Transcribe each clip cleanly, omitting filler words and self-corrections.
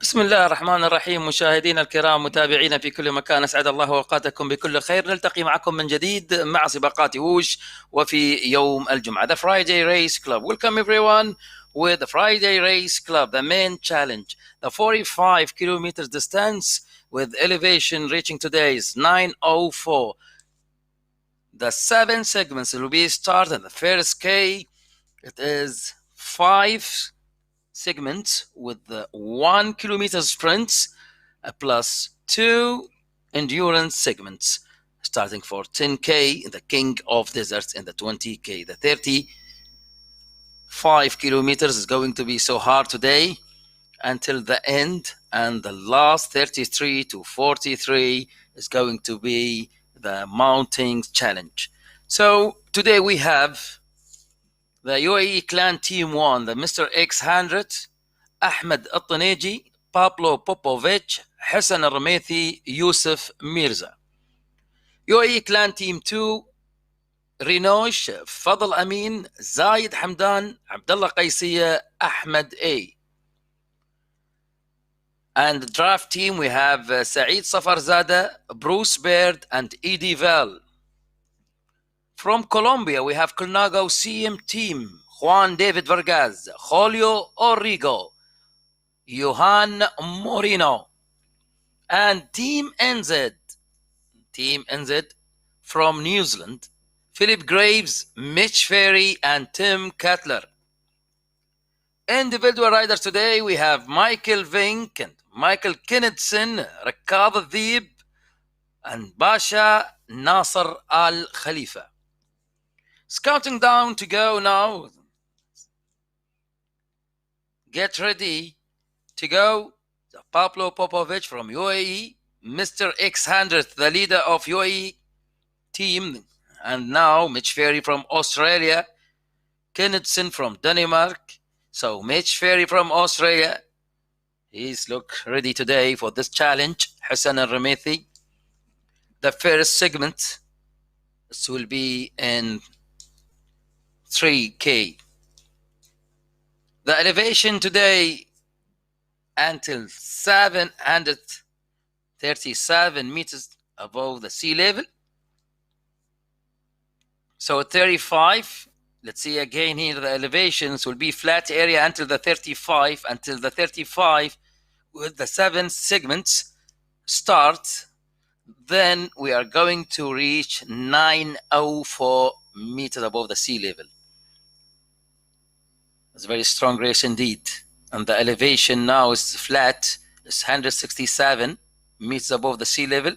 بسم الله الرحمن الرحيم. مشاهدينا الكرام، متابعينا في كل مكان، أسعد الله أوقاتكم بكل خير. نلتقي معكم من جديد مع سباقات ووش وفي يوم الجمعة. The Friday Race Club. Welcome everyone with the Friday Race Club, the main challenge. The 45 kilometers distance with elevation reaching today is 904. The 7 segments will be started. The first K, it is 5 segments with the 1 kilometer sprints plus 2 endurance segments, starting for 10K in the King of Deserts and the 20K. The 35 kilometers is going to be so hard today until the end, and the last 33 to 43 is going to be the mountain challenge. So today we have the UAE Clan Team 1, the Mr. X100, Ahmed Al-Taneji, Pablo Popovic, Hassan Al-Ramethi, Yusuf Mirza. UAE Clan Team 2, Rinosh, Fadl Amin, Zayed Hamdan, Abdullah Qaisiya, Ahmed A. And the draft team, we have Saeed Safarzada, Bruce Baird, and Edie Val. From Colombia, we have Colnago CM Team, Juan David Vargas, Julio Origo, Johan Moreno. And Team NZ from New Zealand, Philip Graves, Mitch Ferry, and Tim Cutler. Individual riders today, we have Michael Vink and Michael Kennedson, Rakab Adhib, and Basha Nasser Al Khalifa. Scouting down to go now. Get ready to go. Pablo Popovic from UAE, Mr. X100, the leader of UAE team, and now Mitch Ferry from Australia, Kennedson from Denmark. So Mitch Ferry from Australia, he's look ready today for this challenge. Hassan Al-Ramethi. The first segment, this will be in 3K. The elevation today until 737 meters above the sea level. So 35, let's see again here, the elevations will be flat area until the 35, with the 7 segments start. Then we are going to reach 904 meters above the sea level. It's a very strong race indeed. And the elevation now is flat. It's 167 meters above the sea level.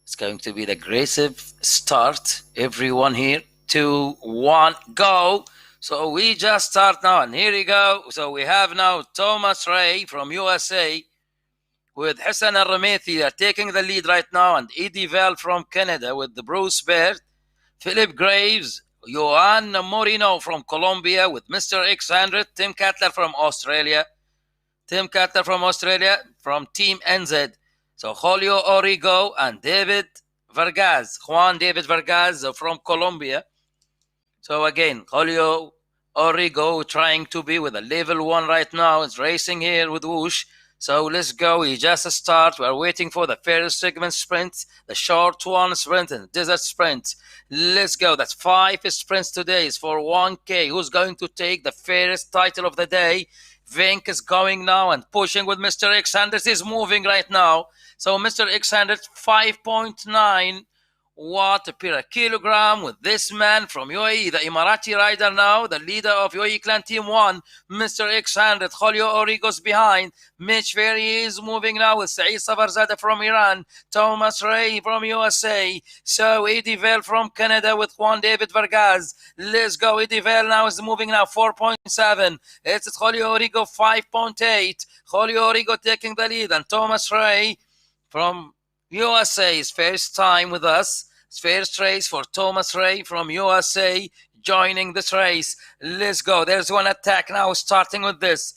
It's going to be the aggressive start. Everyone here, 2, 1, go. So we just start now, and here we go. So we have now Thomas Ray from USA with Hassan Al-Ramethi. They're taking the lead right now, and Edie Val from Canada with the Bruce Baird, Philip Graves, Johan Moreno from Colombia with Mr. X100, Tim Cutler from Australia, from Team NZ. So Julio Origo and Juan David Vargas from Colombia. So again, Julio Origo trying to be with a level 1 right now. It's racing here with Whoosh. So let's go. We just start. We are waiting for the first segment sprint, the short one sprint, and desert sprint. Let's go. That's 5 sprints today. It's for 1K. Who's going to take the first title of the day? Vink is going now and pushing with Mr. X100. He's moving right now. So Mr. X100, 5.9 watt per kilogram with this man from UAE, the Emirati rider now, the leader of UAE Clan Team 1, Mr. X100. Julio Origo's behind. Mitch Ferry is moving now with Saeed Safarzada from Iran, Thomas Ray from USA. So Edie Val from Canada with Juan David Vargas. Let's go. Edie Val now is moving now, 4.7. It's Julio Origo, 5.8. Julio Origo taking the lead, and Thomas Ray from USA is first time with us. It's first race for Thomas Ray from USA joining this race. Let's go. There's one attack now starting with this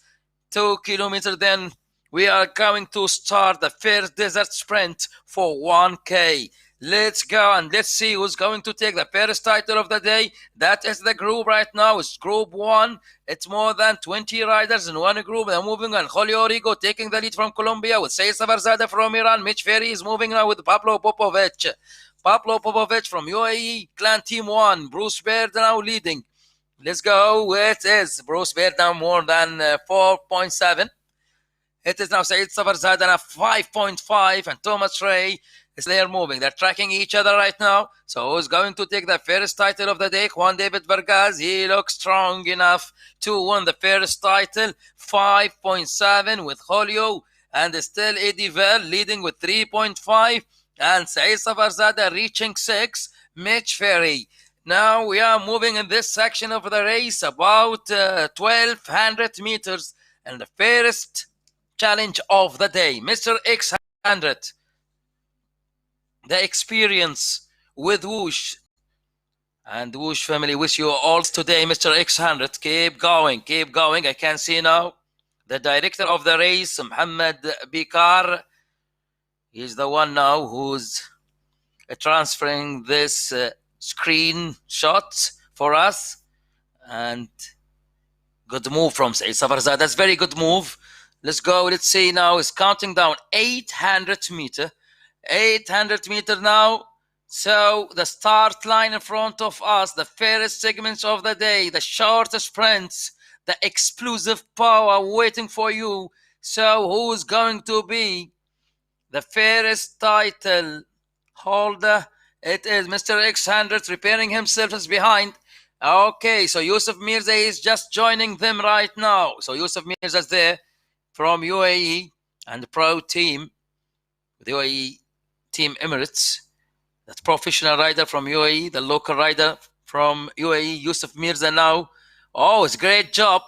2 kilometers. Then we are going to start the first desert sprint for 1K. Let's go and let's see who's going to take the first title of the day. That is the group right now. It's group one. It's more than 20 riders in one group. They're moving on. Julio Rigo taking the lead from Colombia with Seysa Barzada from Iran. Mitch Ferry is moving now with Pablo Popovic. Pablo Popovic from UAE, Clan Team 1. Bruce Baird now leading. Let's go. It is Bruce Baird now more than 4.7. It is now Said Safarzad at 5.5 and Thomas Ray is there moving. They're tracking each other right now. So who's going to take the first title of the day? Juan David Vargas. He looks strong enough to win the first title. 5.7 with Julio and still Eddie Vel leading with 3.5 and Said Safarzada reaching 6. Mitch Ferry. Now we are moving in this section of the race about 1200 meters and the first challenge of the day, Mr. X100, the experience with Whoosh. And Whoosh family wish you all today, Mr. X100. Keep going, keep going. I can see now the director of the race, Mohammed Bikar. He's the one now who's transferring this screenshots for us. And good move from Said Safarzad. That's very good move. Let's go. Let's see now. It's counting down 800 meter. 800 meter now. So the start line in front of us, the first segments of the day, the short sprints, the explosive power waiting for you. So who's going to be the first title holder? It is Mr. X100 preparing himself as behind. Okay, so Yusuf Mirza is just joining them right now. So Yusuf Mirza is there from UAE and the pro team, the UAE Team Emirates, that professional rider from UAE, the local rider from UAE, Yusuf Mirza now. Oh, it's great job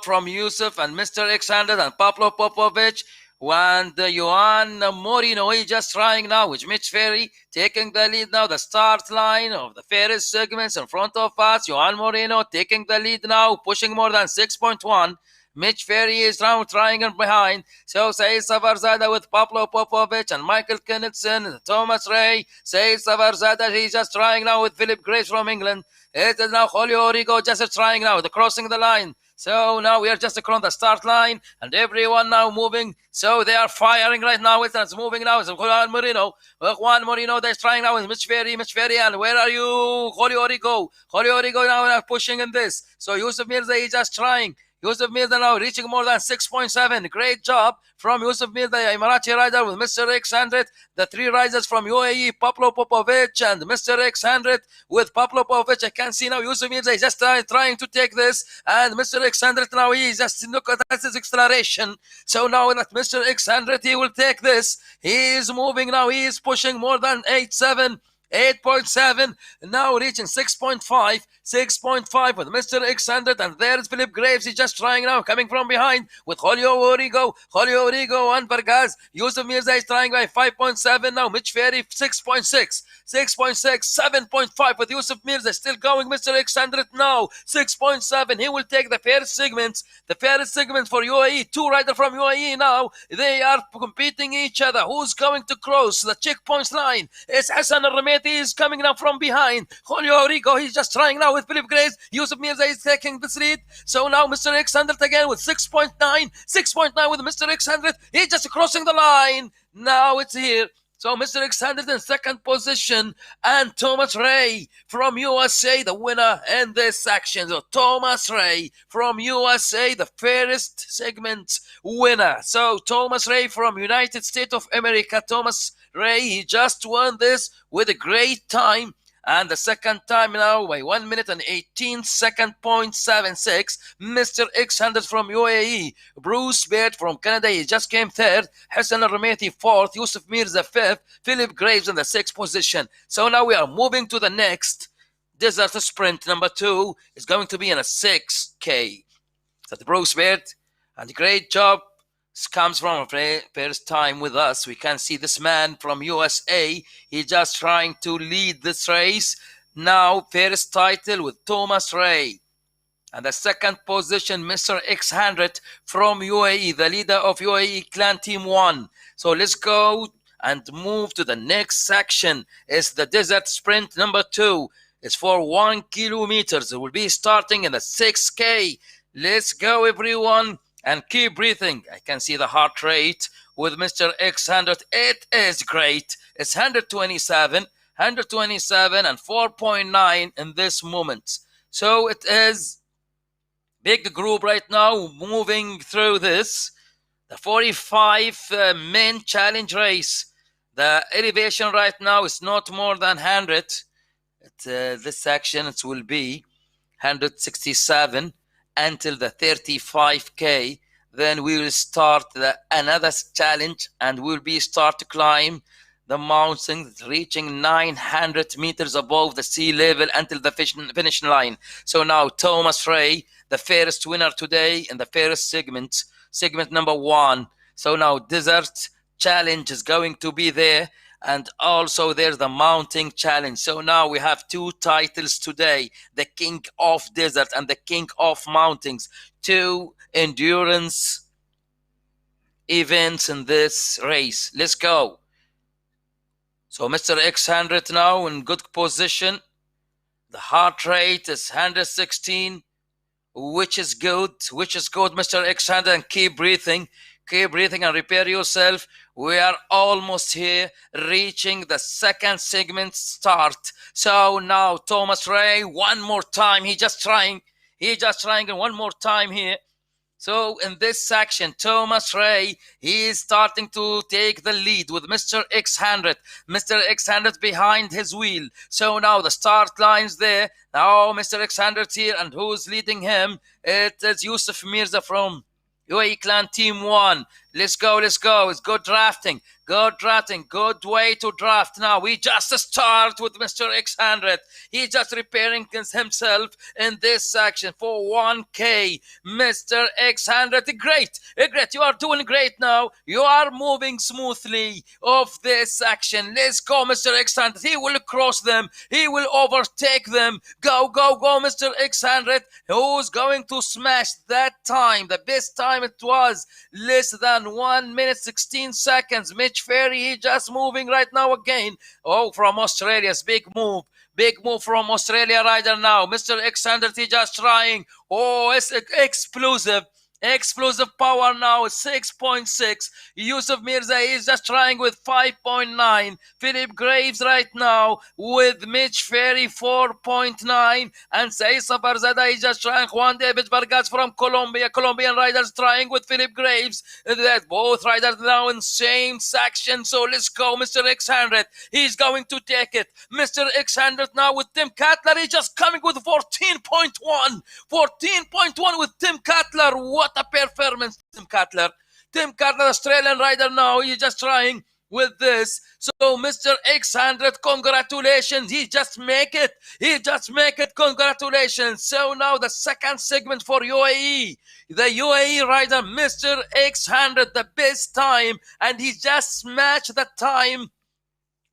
from Yusuf and Mr. X100 and Pablo Popovic. And Juan Moreno, he just trying now with Mitch Ferry taking the lead now. The start line of the first segments in front of us. Juan Moreno taking the lead now, pushing more than 6.1. Mitch Ferry is now trying and behind. So Said Safarzada with Pablo Popovic and Michael Knudsen and Thomas Ray. Said Safarzada, he's just trying now with Philip Grace from England. It is now Julio Rigo just trying now, the crossing the line. So now we are just across the start line and everyone now moving. So they are firing right now. It's moving now. It's Juan Moreno. Juan Moreno, they're trying now with Mitch Ferry. And where are you? Julio Rigo. Julio Rigo now pushing in this. So Yusuf Mirza is just trying. Yusuf Mirza now reaching more than 6.7. Great job from Yusuf Mirza, Emirati rider with Mr. X100. The three riders from UAE, Pablo Popovic and Mr. X100 with Pablo Popovic. I can see now Yusuf Mirza is just trying to take this. And Mr. X100 now he is just, look at that, his acceleration. So now that Mr. X100, he will take this. He is moving now. He is pushing more than 8.7. 8.7, now reaching 6.5 with Mr. X100, and there's Philip Graves. He's just trying now, coming from behind with Julio Rigo and Vargas. Yusuf Mirza is trying by 5.7 now. Mitch Ferry 6.6, 7.5 with Yusuf Mirza still going. Mr. X100 now 6.7. He will take the first segments. The first segment for UAE. Two riders from UAE now. They are competing each other. Who's going to cross the checkpoints line? It's Hassan Al-Rameti is coming now from behind. Julio Rigo, he's just trying now with Philip Grace. Yusuf Mirza is taking this lead. So now Mr. X100 again with 6.9 with Mr. X100. He's just crossing the line. Now it's here. So Mr. X100 in second position and Thomas Ray from USA, the winner in this section. So Thomas Ray from USA, the first segment winner. So Thomas Ray from United States of America. Thomas Ray, he just won this with a great time. And the second time now by 1 minute and 18 second point 76. Mr. X100 from UAE. Bruce Baird from Canada, he just came third. Hassan Al-Rameti fourth. Yusuf Mirza fifth. Philip Graves in the sixth position. So now we are moving to the next desert sprint. Number 2 is going to be in a 6K. So the Bruce Baird, and great job. This comes from a first time with us. We can see this man from USA. He's just trying to lead this race. Now, first title with Thomas Ray. And the second position, Mr. X100 from UAE, the leader of UAE Clan Team 1. So let's go and move to the next section. It's the desert sprint number 2. It's for 1 kilometers. It will be starting in the 6K. Let's go, everyone, and keep breathing. I can see the heart rate with Mr. X100. It is great. It's 127 and 4.9 in this moment. So it is big group right now moving through this. The 45 men challenge race. The elevation right now is not more than 100. This section it will be 167 until the 35K. Then we will start another challenge, and we'll be start to climb the mountain, reaching 900 meters above the sea level until the finish line. So now Thomas Ray, the first winner today in the first segment number 1. So now desert challenge is going to be there, and also there's the mountain challenge. So now we have 2 titles today, the King of Desert and the King of Mountains. 2 endurance events in this race. Let's go. So Mr. X100 now in good position. The heart rate is 116, which is good, Mr. X100, and keep breathing and repair yourself. We are almost here, reaching the second segment start. So now Thomas Ray, one more time, he just trying and one more time here. So in this section, Thomas Ray, he is starting to take the lead with Mr. X100. Mr. X100 behind his wheel. So now the start line's there. Now Mr. X100 here, and who's leading him? It is Yusuf Mirza from UAE Clan Team 1. Let's go. It's good drafting. Good way to draft. Now we just start with Mr. X100. He's just repairing himself in this section for 1K. Mr. X100, great. You are doing great now. You are moving smoothly off this section. Let's go, Mr. X100. He will cross them. He will overtake them. Go, Mr. X100. Who's going to smash that time? The best time it was less than 1 minute 16 seconds. Mitch Ferry, he just moving right now again. Oh, from Australia's big move from Australia rider now. Mr. X100, he just trying. Oh, it's explosive power now, 6.6. Yusuf Mirza is just trying with 5.9. Philip Graves right now with Mitch Ferry 4.9. And Saisa Barzada is just trying. Juan David Vargas from Colombia. Colombian riders trying with Philip Graves. That both riders now in same section. So let's go, Mr. X100. He's going to take it. Mr. X100 now with Tim Cutler. He's just coming with 14.1. 14.1 with Tim Cutler. What a performance, Tim Cutler, Australian rider now. He's just trying with this. So Mr. X100, congratulations. He just make it. Congratulations. So now the second segment for UAE. The UAE rider, Mr. X100, the best time. And he just smashed the time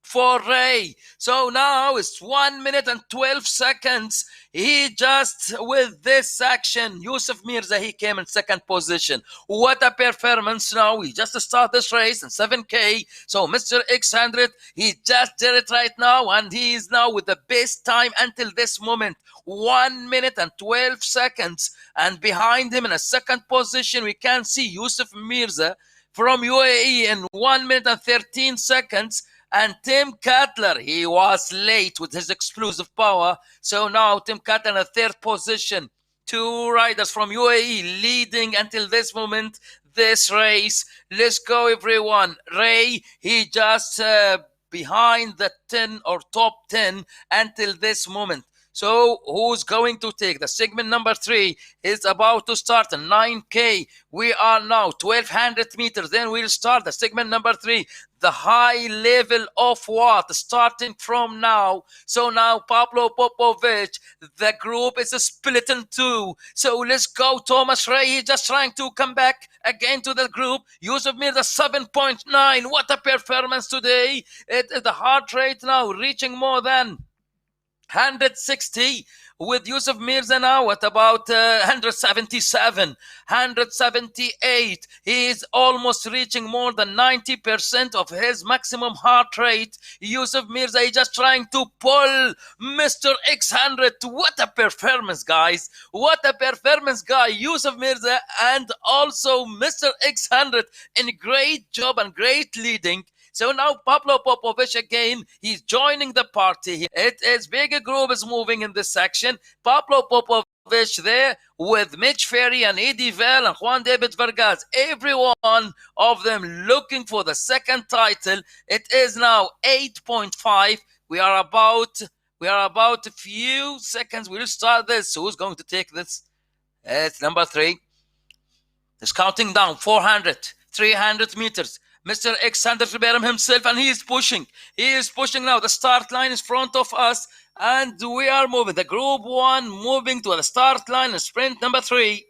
for Ray. So now it's 1 minute and 12 seconds. He just, with this section, Yusuf Mirza, he came in second position. What a performance now. We just start this race in 7K. So Mr. X100, he just did it right now, and he is now with the best time until this moment. 1 minute and 12 seconds. And behind him in a second position, we can see Yusuf Mirza from UAE in 1 minute and 13 seconds. And Tim Cutler, he was late with his explosive power. So now Tim Cutler in a third position. 2 riders from UAE leading until this moment, this race. Let's go, everyone. Ray, he just behind the 10 or top 10 until this moment. So who's going to take the segment number 3 is about to start in 9K. We are now 1200 meters. Then we'll start the segment number 3. The high level of what starting from now. So now Pablo Popovich, the group is split in 2. So let's go. Thomas Ray, he's just trying to come back again to the group. Yusuf Mirza 7.9. What a performance today. The heart rate now reaching more than 160 with Yusuf Mirza now at about 177, 178. He is almost reaching more than 90% of his maximum heart rate. Yusuf Mirza is just trying to pull Mr. X100. What a performance, guys. What a performance, guy. Yusuf Mirza and also Mr. X100 in great job and great leading. So now Pablo Popovich again, he's joining the party. It is bigger group is moving in this section. Pablo Popovich there with Mitch Ferry and Eddie Val and Juan David Vargas. Every one of them looking for the second title. It is now 8.5. We are about a few seconds. We'll start this. So who's going to take this? It's number 3. It's counting down 400, 300 meters. Mr. Alexander Riberam himself, and he is pushing. He is pushing now. The start line is front of us, and we are moving. The group 1 moving to the start line and sprint number 3.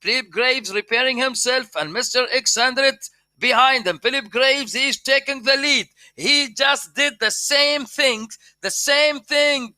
Philip Graves repairing himself, and Mr. Alexander behind him. Philip Graves is taking the lead. He just did the same thing. The same thing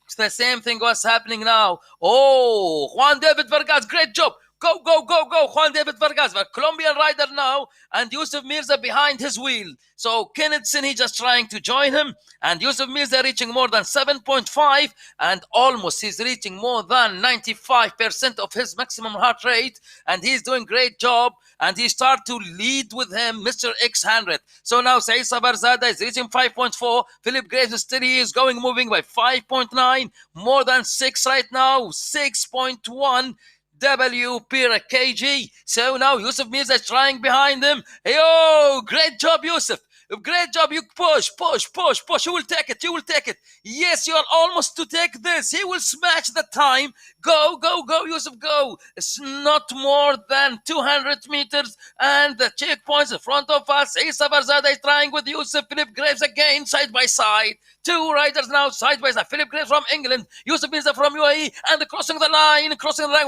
was happening now. Oh, Juan David Vargas, great job. Go, go, go, go. Juan David Vargas, a Colombian rider now, and Yusuf Mirza behind his wheel. So Kennethson, he just trying to join him, and Yusuf Mirza reaching more than 7.5, and almost he's reaching more than 95% of his maximum heart rate, and he's doing great job, and he start to lead with him, Mr. X100. So now Saeed Sabarzada is reaching 5.4. Philip Graves still he is moving by 5.9, more than 6 right now, 6.1. W per kg. So now Yusuf Mirza is trying behind him. Yo, great job, Yusuf. Great job. You push. You will take it. Yes, you are almost to take this. He will smash the time. Go, Yusuf, go. It's not more than 200 meters. And the checkpoints in front of us. Isa Barzada is trying with Yusuf. Philip Graves again, side by side. 2 riders now, side by side. Philip Graves from England. Yusuf Mirza from UAE. And crossing the line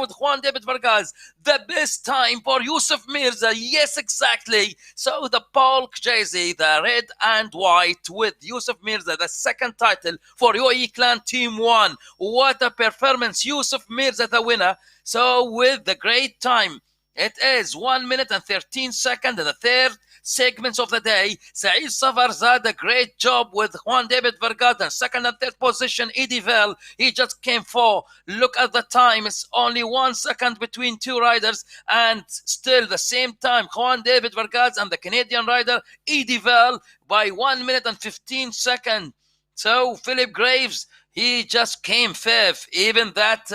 with Juan David Vargas. The best time for Yusuf Mirza. Yes, exactly. So the Polk jersey, the red and white with Yusuf Mirza, the second title for UAE Clan Team 1. What a performance. Yusuf Mirza, the winner. So with the great time, it is 1 minute and 13 seconds in the third segments of the day. Saeed Savarzad, great job with Juan David Vargas, and second and third position. Eddie Val, he just came 4. Look at the time. It's only 1 second between 2 riders, and still the same time. Juan David Vargas and the Canadian rider Eddie Val by 1 minute and 15 seconds. So Philip Graves, he just came 5th. Even that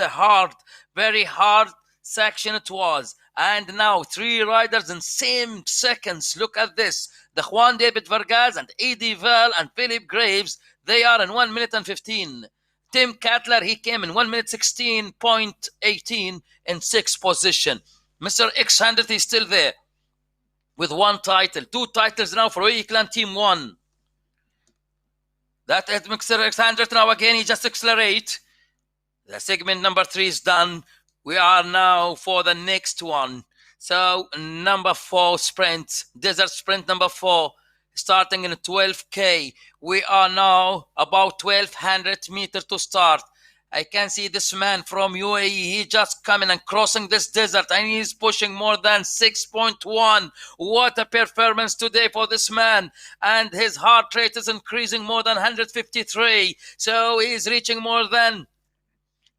very hard section it was. And now 3 riders in same seconds. Look at this. The Juan David Vargas and Eddie Val and Philip Graves, they are in 1 minute and 15. Tim Cattler, he came in 1 minute 16.18 in 6th position. Mr. X100 is still there with 1 title. 2 titles now for UAE Clan Team 1. That is Mr. X100 now again. He just accelerate. The segment number 3 is done. We are now for the next one. So number 4 sprint, desert sprint number 4, starting in 12K. We are now about 1200 meters to start. I can see this man from UAE. He just coming and crossing this desert, and he's pushing more than 6.1. What a performance today for this man. And his heart rate is increasing more than 153. So he's reaching more than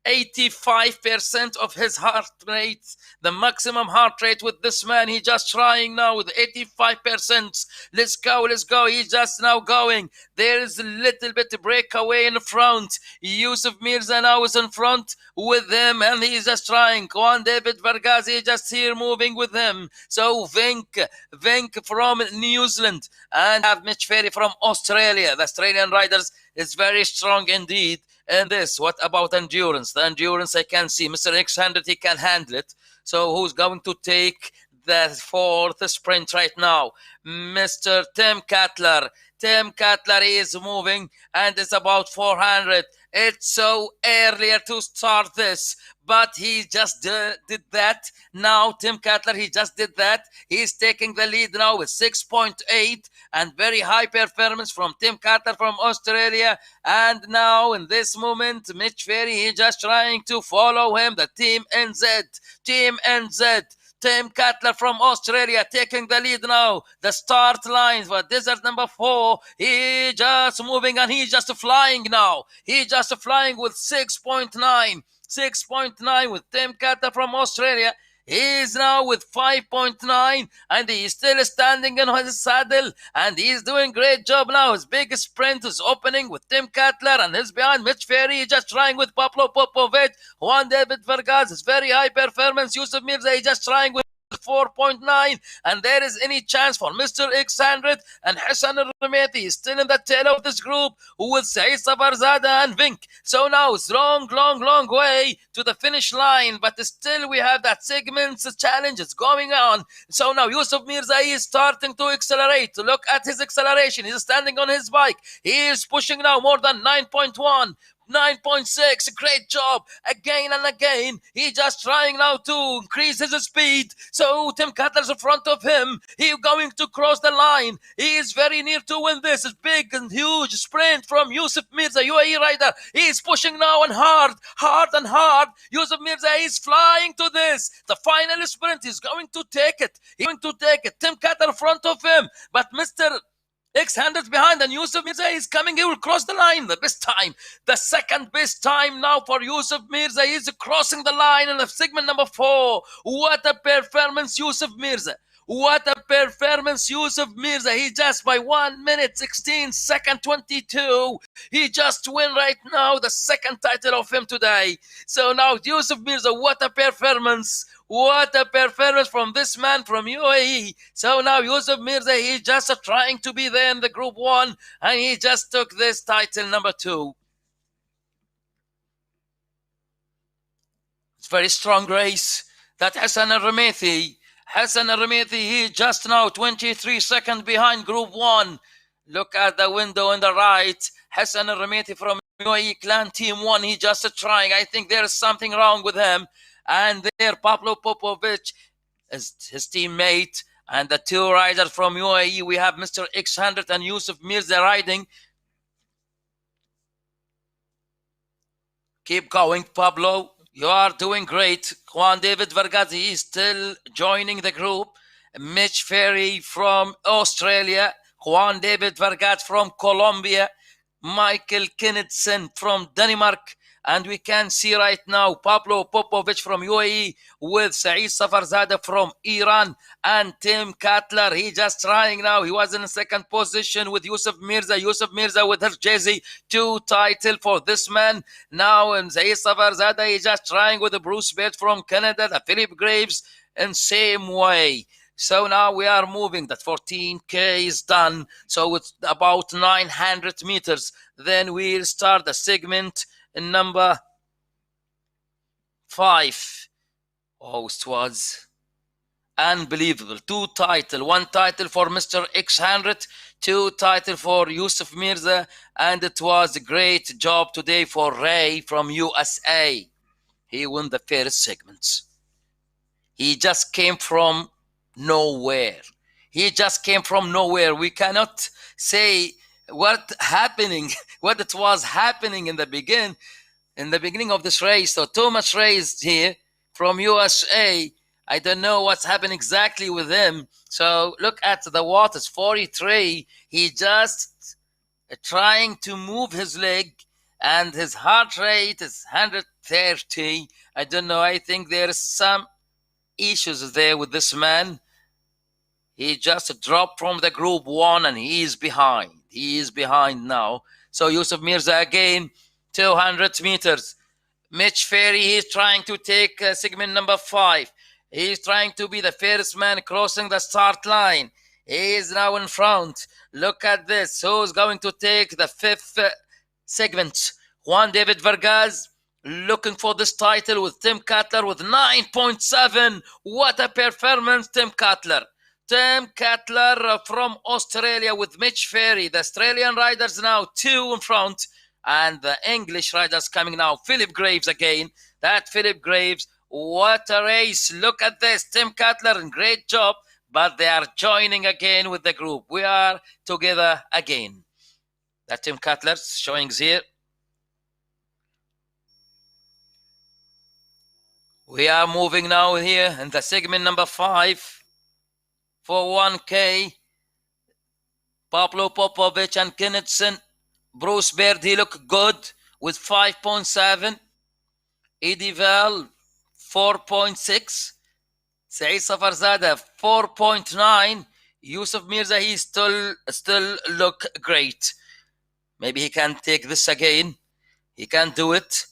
85% of his heart rate, the maximum heart rate with this man. He just trying now with 85%. Let's go. He's just now going. There is a little bit of breakaway in front. Yusuf Mirza now is in front with him, and he's just trying. Juan David Vargas, he just here moving with him. So Vink from New Zealand, and have Mitch Ferry from Australia. The Australian riders is very strong indeed. And this, what about endurance? The endurance, I can see Mr. X100, he can handle it. So who's going to take the 4th sprint right now? Mr. Tim Cattler. Tim Cutler is moving, and it's about 400. It's so earlier to start this, but he just did that. Now, Tim Cutler, he just did that. He's taking the lead now with 6.8, and very high performance from Tim Cutler from Australia. And now, in this moment, Mitch Ferry, he just trying to follow him. The Team NZ. Tim Cutler from Australia taking the lead now. The start lines for desert number 4. He just moving and he's just flying now. He's just flying with 6.9. 6.9 with Tim Cutler from Australia. He's now with 5.9 and he's still standing in his saddle and he's doing great job now. His big sprint is opening with Tim Cutler and his behind Mitch Ferry just trying with Pablo Popovic. Juan David Vargas is very high performance. Yusuf Mirza is just trying with 4.9 and there is any chance for Mr. X100 and Hassan al-Rumaiti is still in the tail of this group with Saeed Safarzada and Vink. So now it's long way to the finish line, but still we have that segments challenge is going on. So now Yusuf Mirza is starting to accelerate. Look at his acceleration. He's standing on his bike. He is pushing now more than 9.1. 9.6, great job, again and again. He's just trying now to increase his speed. So Tim Cutler's in front of him. He's going to cross the line. He is very near to win this. It's big and huge sprint from Yusuf Mirza, UAE rider. He's pushing now and hard. Yusuf Mirza is flying to this. The final sprint, he's going to take it. Tim Cutler in front of him. But Mr. X100 behind and Yusuf Mirza is coming. He will cross the line. The best time. The second best time now for Yusuf Mirza. He's crossing the line in the segment number 4. What a performance, Yusuf Mirza. What a performance, Yusuf Mirza. He just by 1 minute 16 second 22. He just win right now the second title of him today. So now Yusuf Mirza, what a performance. What a performance from this man from UAE. So now Yusuf Mirza, he's just trying to be there in the Group 1 and he just took this title number 2. It's very strong race. That Hassan al-Rumaiti, he just now 23 seconds behind Group 1. Look at the window on the right. Hassan al-Rumaiti from UAE Clan Team 1, he just trying. I think there is something wrong with him. And there Pablo Popovic is his teammate. And the two riders from UAE, we have Mr. X100 and Yusuf Mirza riding. Keep going, Pablo. You are doing great. Juan David Vargas, he is still joining the group. Mitch Ferry from Australia. Juan David Vargas from Colombia. Michael Kennedsen from Denmark. And we can see right now Pablo Popovic from UAE with Saeed Safarzada from Iran and Tim Cutler. He just trying now. He was in second position with Yusuf Mirza. Yusuf Mirza with her jersey. 2 title for this man. Now and Saeed Safarzada, he just trying with Bruce Baird from Canada. The Philip Graves in same way. So now we are moving. That 14K is done. So it's about 900 meters. Then we'll start the segment in number 5. Oh, it was unbelievable. 2 title. 1 title for Mr. X100. 2 title for Yusuf Mirza. And it was a great job today for Ray from USA. He won the first segments. He just came from nowhere. We cannot say what it was happening in the beginning of this race. So Thomas Ray is here from USA. I don't know what's happening exactly with him. So look at the waters, 43. He just trying to move his leg and his heart rate is 130. I don't know. I think there's some issues there with this man. He just dropped from the Group 1 and he is behind. Now. So Yusuf Mirza again, 200 meters. Mitch Ferry, he's trying to take segment number 5. He's trying to be the first man crossing the start line. He is now in front. Look at this. Who's going to take the 5th segment? Juan David Vargas looking for this title with Tim Cutler with 9.7. What a performance, Tim Cutler. Tim Cutler from Australia with Mitch Ferry. The Australian riders now 2 in front, and the English riders coming now. Philip Graves again. That Philip Graves, what a race. Look at this. Tim Cutler, great job, but they are joining again with the group. We are together again. That Tim Cutler showing here. We are moving now here in the segment number 5 for 1K. Pablo Popovich and Knudsen. Bruce Baird, he looked good with 5.7. Eddie Val, 4.6. Saeed Safarzada, 4.9. Yusuf Mirza, he still look great. Maybe he can take this again. He can do it.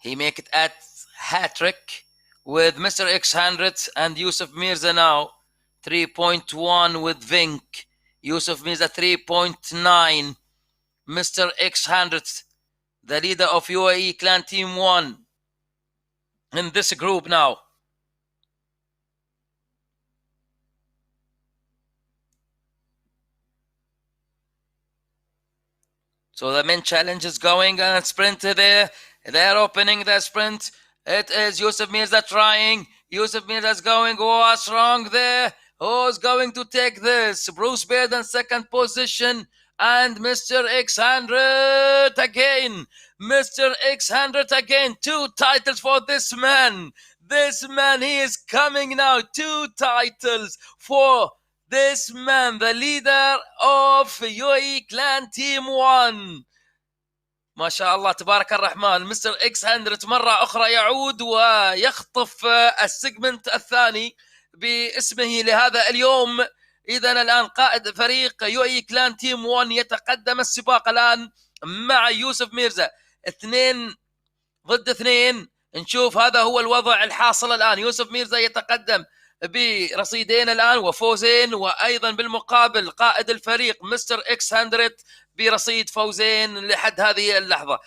He make it at hat-trick with Mr. X100 and Yusuf Mirza now. 3.1 with Vink. Yusuf Mirza 3.9. Mr. X100, the leader of UAE Clan Team 1 in this group now. So the main challenge is going and sprint there. They're opening the sprint. It is Yusuf Mirza trying. Yusuf Mirza is going. What's wrong there? Who's going to take this? Bruce Baird in second position. And Mr. X100 again. Mr. X100 again. 2 titles for this man. This man, he is coming now. 2 titles for this man, the leader of UAE Clan Team 1. ما شاء الله تبارك الرحمن. مستر X100 مرة أخرى يعود ويخطف السيجمنت الثاني باسمه لهذا اليوم. إذا الآن قائد فريق UAE Clan Team 1 يتقدم السباق الآن مع يوسف ميرزا. 2 ضد 2. نشوف هذا هو الوضع الحاصل الآن. يوسف ميرزا يتقدم برصيدين الآن وفوزين، وأيضا بالمقابل قائد الفريق مستر X100 برصيد فوزين لحد هذه اللحظة.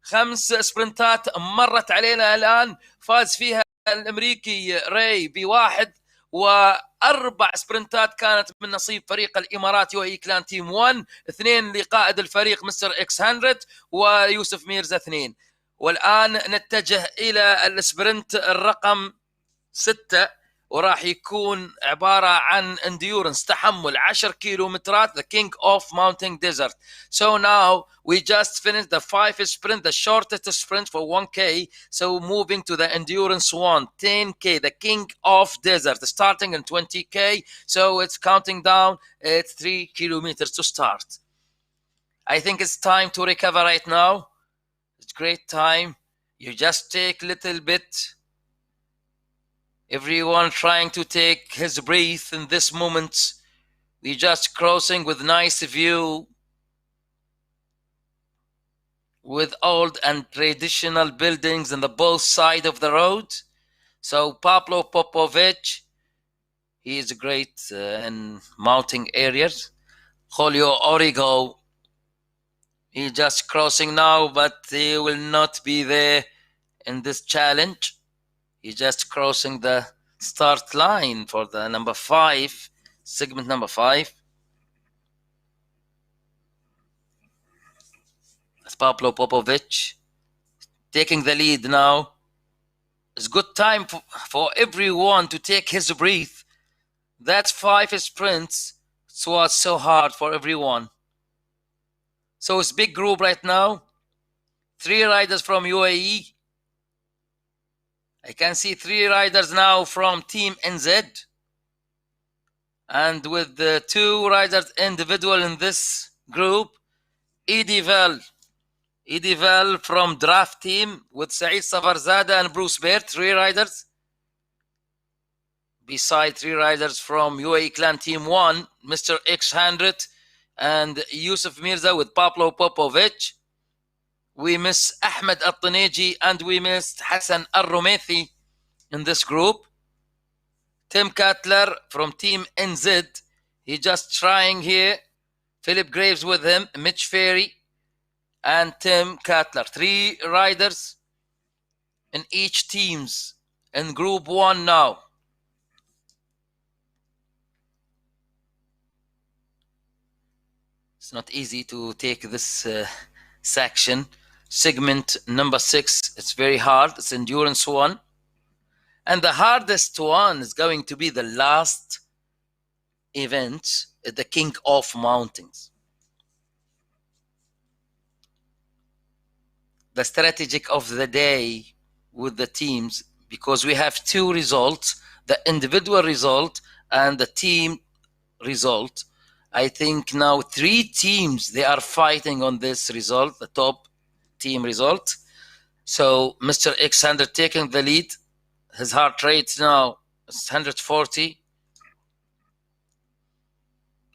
5 سبرنتات مرت علينا الآن، فاز فيها الأمريكي راي ب1، و4 سبرنتات كانت من نصيب فريق الإمارات UAE Clan Team 1، 2 لقائد الفريق مستر X100 ويوسف ميرزا 2. والآن نتجه إلى السبرنت الرقم 6، وراح يكون عبارة عن endurance، تحمل 10 كيلومترات، the king of mountain desert. So now we just finished the 5 sprint, the shortest sprint for 1K. So moving to the endurance 1, 10K, the king of desert, starting in 20K. So it's counting down. It's 3 kilometers to start. I think it's time to recover right now. It's great time. You just take a little bit. Everyone trying to take his breath in this moment. We just crossing with nice view, with old and traditional buildings on the both side of the road. So Pablo Popovich, he is great in mountain areas. Julio Origo, he just crossing now, but he will not be there in this challenge. He's just crossing the start line for the number 5, segment number 5. That's Pablo Popovich taking the lead now. It's good time for everyone to take his breath. That 5 sprints, it was so hard for everyone. So it's big group right now. 3 riders from UAE. I can see 3 riders now from Team NZ. And with the 2 riders individual in this group, Eddie Val from Draft Team with Saeed Safarzada and Bruce Baird, 3 riders. Beside 3 riders from UAE Clan Team 1, Mr. X100 and Yusuf Mirza with Pablo Popovich. We miss Ahmed Al-Taneji and we missed Hassan Al-Rumethi in this group. Tim Cutler from Team NZ, he just trying here. Philip Graves with him, Mitch Ferry and Tim Cutler. 3 riders in each teams in Group 1 now. It's not easy to take this section. Segment number 6, it's very hard. It's endurance 1. And the hardest one is going to be the last event, the King of Mountains. The strategic of the day with the teams, because we have 2 results, the individual result and the team result. I think now 3 teams, they are fighting on this result, the top team result. So Mr. X100 taking the lead. His heart rate now is 140.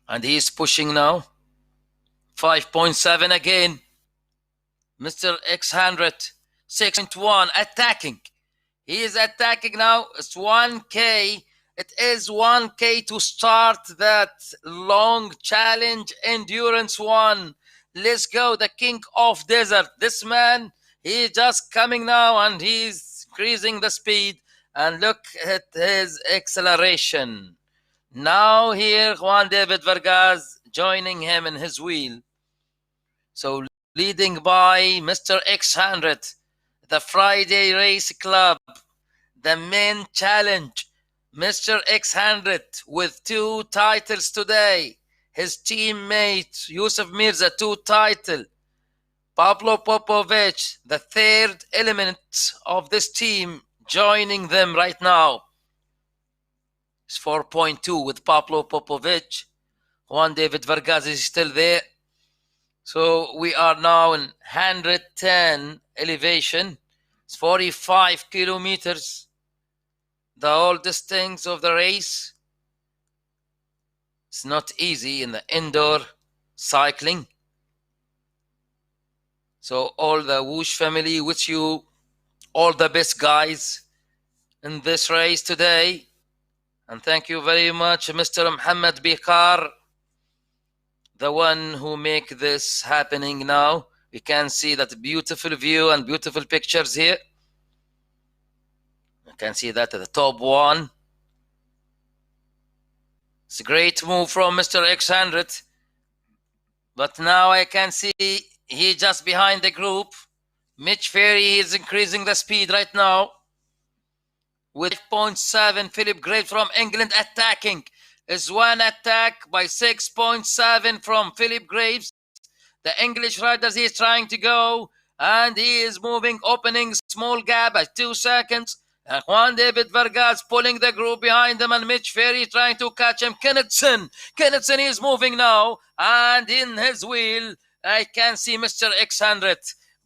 And he is pushing now. 5.7 again. Mr. X100, 6.1, attacking. He is attacking now. It's 1K. It is 1K to start that long challenge, endurance 1. Let's go, the king of desert. This man, he's just coming now and he's increasing the speed. And look at his acceleration. Now here, Juan David Vargas joining him in his wheel. So leading by Mr. X100, the Friday Race Club, the main challenge. Mr. X100 with 2 titles today. His teammate Yusuf Mirza, 2 titles. Pablo Popovich, the 3rd element of this team, joining them right now. It's 4.2 with Pablo Popovich. Juan David Vargas is still there. So we are now in 110 elevation. It's 45 kilometers. The whole distance of the race. It's not easy in the indoor cycling. So all the Whoosh family with you, all the best guys in this race today. And thank you very much, Mr. Muhammad Bikar, the one who make this happening now. We can see that beautiful view and beautiful pictures here. You can see that at the top 1. It's a great move from Mr. X100. But now I can see he just behind the group. Mitch Ferry is increasing the speed right now. With 5.7, Philip Graves from England attacking. Is 1 attack by 6.7 from Philip Graves. The English riders, he is trying to go. And he is moving, opening small gap at 2 seconds. And Juan David Vargas pulling the group behind him, and Mitch Ferry trying to catch him. Kennethson is moving now. And in his wheel, I can see Mr. X100.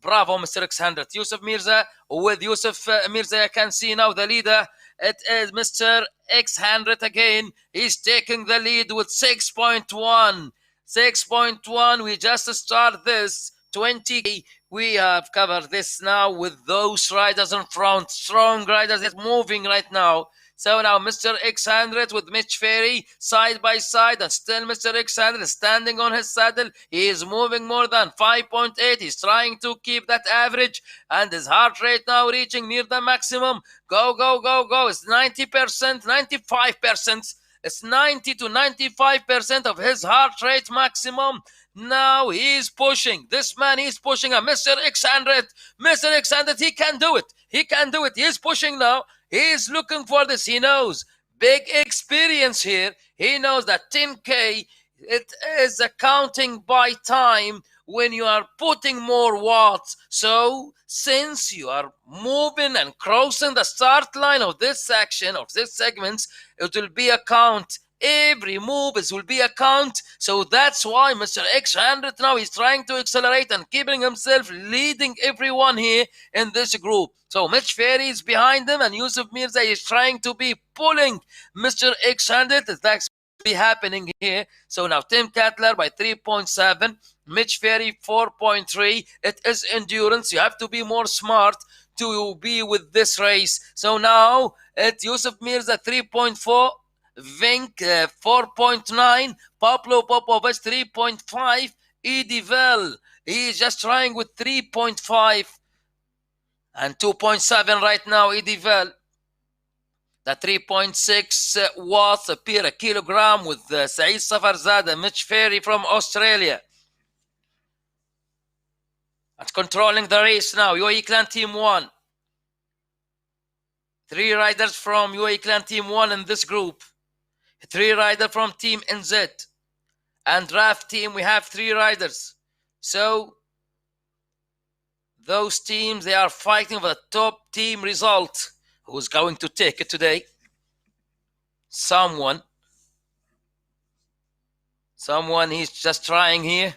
Bravo, Mr. X100. Yusuf Mirza. With Yusuf Mirza, I can see now the leader. It is Mr. X100 again. He's taking the lead with 6.1. 6.1. We just start this 20K. We have covered this now with those riders in front. Strong riders is moving right now. So now Mr. X100 with Mitch Ferry side by side, and still Mr. X100 is standing on his saddle. He is moving more than 5.8. He's trying to keep that average, and his heart rate now reaching near the maximum. Go, go, go, go. It's 90%, 95%. It's 90 to 95% of his heart rate maximum. Now he's pushing. This man is pushing. Mr. X100. Mr. X100, he can do it. He can do it. He's pushing now. He is looking for this. He knows. Big experience here. He knows that 10K, it is accounting by time when you are putting more watts. So since you are moving and crossing the start line of this section, of this segments, it will be a count. Every move will be a count. So that's why Mr. X100 now is trying to accelerate and keeping himself leading everyone here in this group. So Mitch Ferry is behind him, and Yusuf Mirza is trying to be pulling Mr. X100. That's be happening here. So now Tim Cutler by 3.7, Mitch Ferry 4.3. It is endurance. You have to be more smart to be with this race. So now it's Yusuf Mirza 3.4, Vink 4.9, Pablo Popovich 3.5, Edivel, he is just trying with 3.5 and 2.7 right now. Edivel, the 3.6 watts per kilogram with Saeed Safarzad and Mitch Ferry from Australia. And controlling the race now. UAE Clan Team 1. 3 riders from UAE Clan Team 1 in this group. 3 riders from Team NZ. And draft team, we have 3 riders. So those teams, they are fighting for the top team result. Who's going to take it today? Someone, he's just trying here.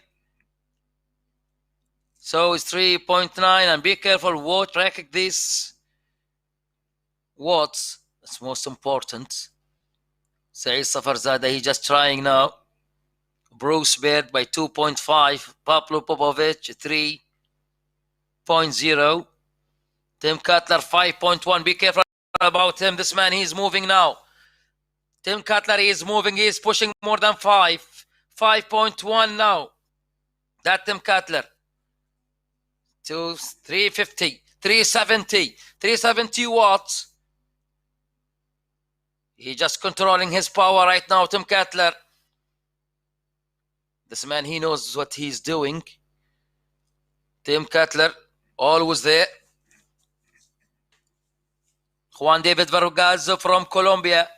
So it's 3.9, and be careful, track this watts. That's most important. Say Safarzada, he's just trying now. Bruce Baird by 2.5. Pablo Popovic 3.0. Tim Cutler 5.1. Be careful about him. This man, he's moving now. Tim Cutler is moving. He's pushing more than 5. 5.1 now. That Tim Cutler. To 350. 370. 370 watts. He's just controlling his power right now, Tim Cutler. This man, he knows what he's doing. Tim Cutler, always there. Juan David Vargas from Colombia.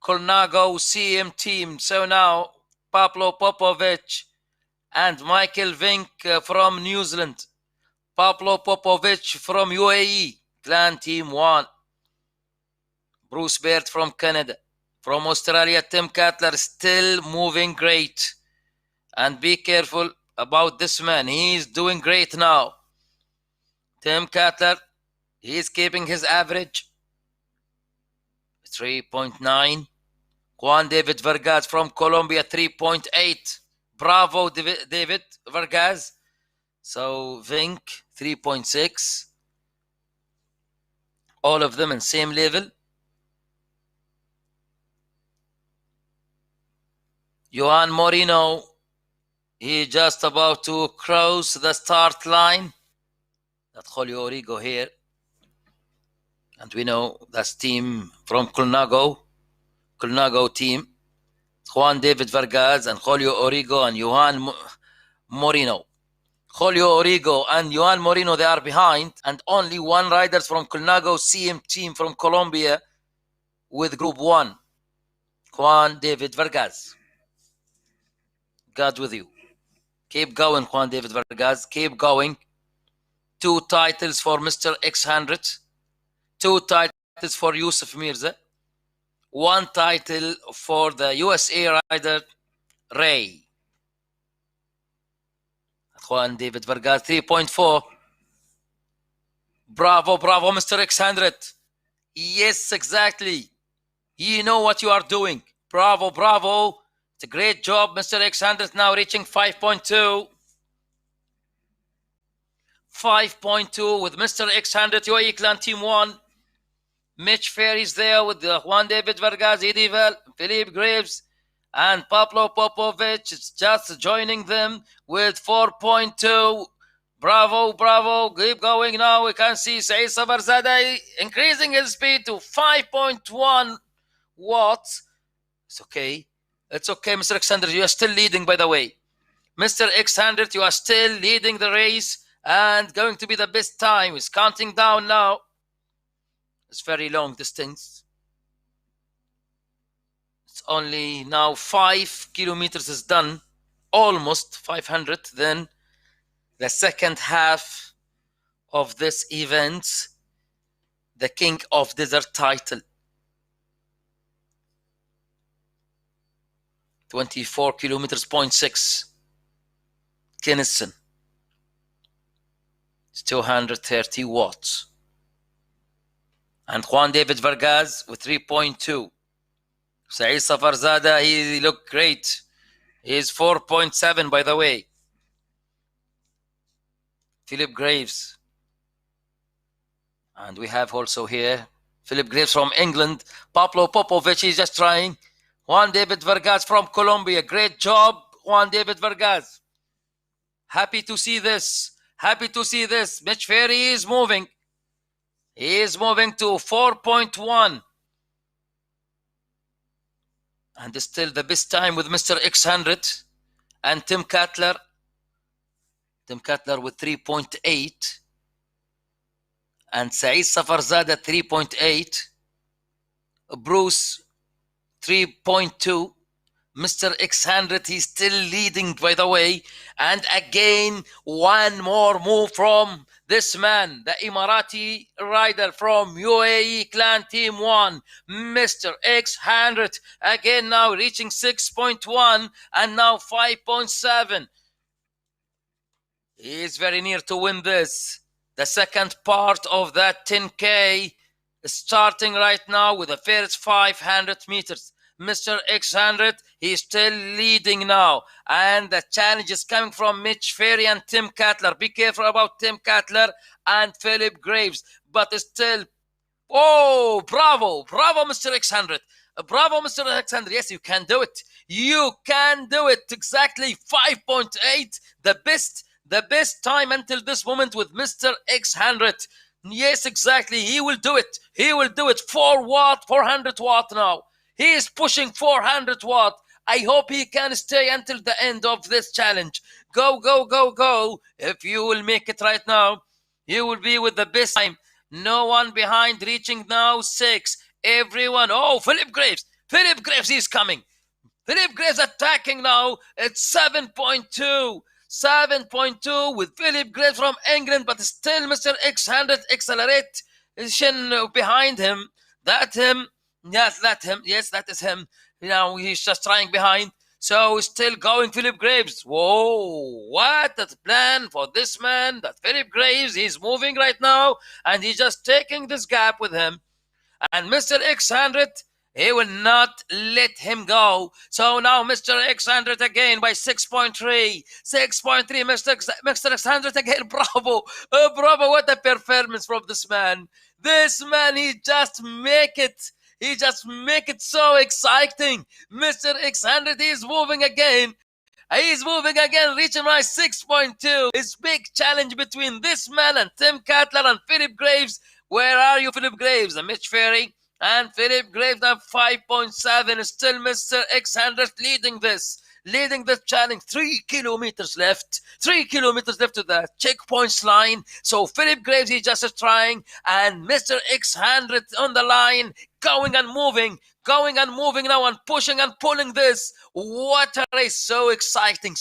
Colnago CM team. So now, Pablo Popovic and Michael Vink from New Zealand. Pablo Popovic from UAE. Clan Team 1. Bruce Baird from Canada. From Australia, Tim Cutler still moving great. And be careful about this man. He's doing great now. Tim Cutler, he's keeping his average. 3.9. Juan David Vargas from Colombia, 3.8. Bravo, David Vargas. So Vink, 3.6. All of them in same level. Juan Moreno, he's just about to cross the start line. That Julio Origo here. And we know that's team from Colnago team. Juan David Vargas and Julio Origo and Juan Moreno. Julio Origo and Juan Moreno, they are behind. And only 1 rider from Colnago CM team from Colombia with Group 1. Juan David Vargas. God with you. Keep going, Juan David Vargas. Keep going. 2 titles for Mr. X100. 2 titles for Yusuf Mirza. 1 title for the USA rider Ray. Juan David Vargas, 3.4. Bravo, bravo, Mr. X100. Yes, exactly. You know what you are doing. Bravo, bravo. It's a great job, Mr. X100, now reaching 5.2. 5.2 with Mr. X100, UAE Clan Team 1. Mitch Fair is there with Juan David Vargas, Eddie Val, Philippe Graves, and Pablo Popovic is just joining them with 4.2. Bravo, bravo. Keep going now. We can see Saeed Sabarzadeh increasing his speed to 5.1 watts. It's okay. It's okay, Mr. X100. You are still leading, by the way. Mr. X100, you are still leading the race and going to be the best time. It's counting down now. It's very long distance. It's only now 5 kilometers is done. Almost 500. Then the second half of this event, the King of Desert title. 24 kilometers, 0.6. Kinnison. It's 230 watts. And Juan David Vargas with 3.2. Saeed Safarzadeh, he looked great. He's 4.7, by the way. Philip Graves. And we have also here Philip Graves from England. Pablo Popovic is just trying. Juan David Vargas from Colombia. Great job, Juan David Vargas. Happy to see this. Happy to see this. Mitch Ferry is moving. He is moving to 4.1. And still the best time with Mr. X100 and Tim Cutler. Tim Cutler with 3.8. And Saeed Safarzad at 3.8. Bruce 3.2. Mr. X100, he's still leading, by the way. And again, one more move from this man, the Emirati rider from UAE Clan Team 1, Mr. X100. Again now reaching 6.1 and now 5.7. He is very near to win this. The second part of that 10K is starting right now with the first 500 meters. Mr. X100, he's still leading now. And the challenge is coming from Mitch Ferry and Tim Cutler. Be careful about Tim Cutler and Philip Graves. But still, oh, bravo, bravo, Mr. X100. Bravo, Mr. X100. Yes, you can do it. You can do it. Exactly 5.8, the best time until this moment with Mr. X100. Yes, exactly. He will do it. He will do it. 4 watt, 400 watt now. He is pushing 400 watt. I hope he can stay until the end of this challenge. Go, go, go, go. If you will make it right now, you will be with the best time. No one behind, reaching now 6. Everyone. Oh, Philip Graves. Philip Graves is coming. Philip Graves attacking now. It's 7.2. 7.2 with Philip Graves from England, but still Mr. X100 acceleration behind him. That him. Yes, that him. Yes, that is him. Now he's just trying behind. So still going Philip Graves. Whoa, what a plan for this man. That Philip Graves, he's moving right now and he's just taking this gap with him. And Mr. X100, he will not let him go. So now Mr. X100 again by 6.3. 6.3, Mr. X100 again. Bravo. Bravo. What a performance from this man. This man, he just make it. He just make it so exciting. Mr. X100 is moving again. He's moving again, reaching my 6.2. It's big challenge between this man and Tim Cutler and Philip Graves. Where are you, Philip Graves? And Mitch Ferry and Philip Graves at 5.7. Still Mr. X100 leading this challenge. 3 kilometers left. 3 kilometers left to the checkpoints line. So Philip Graves is just trying, and Mr. X100 on the line, going and moving now and pushing and pulling this. What a race. So exciting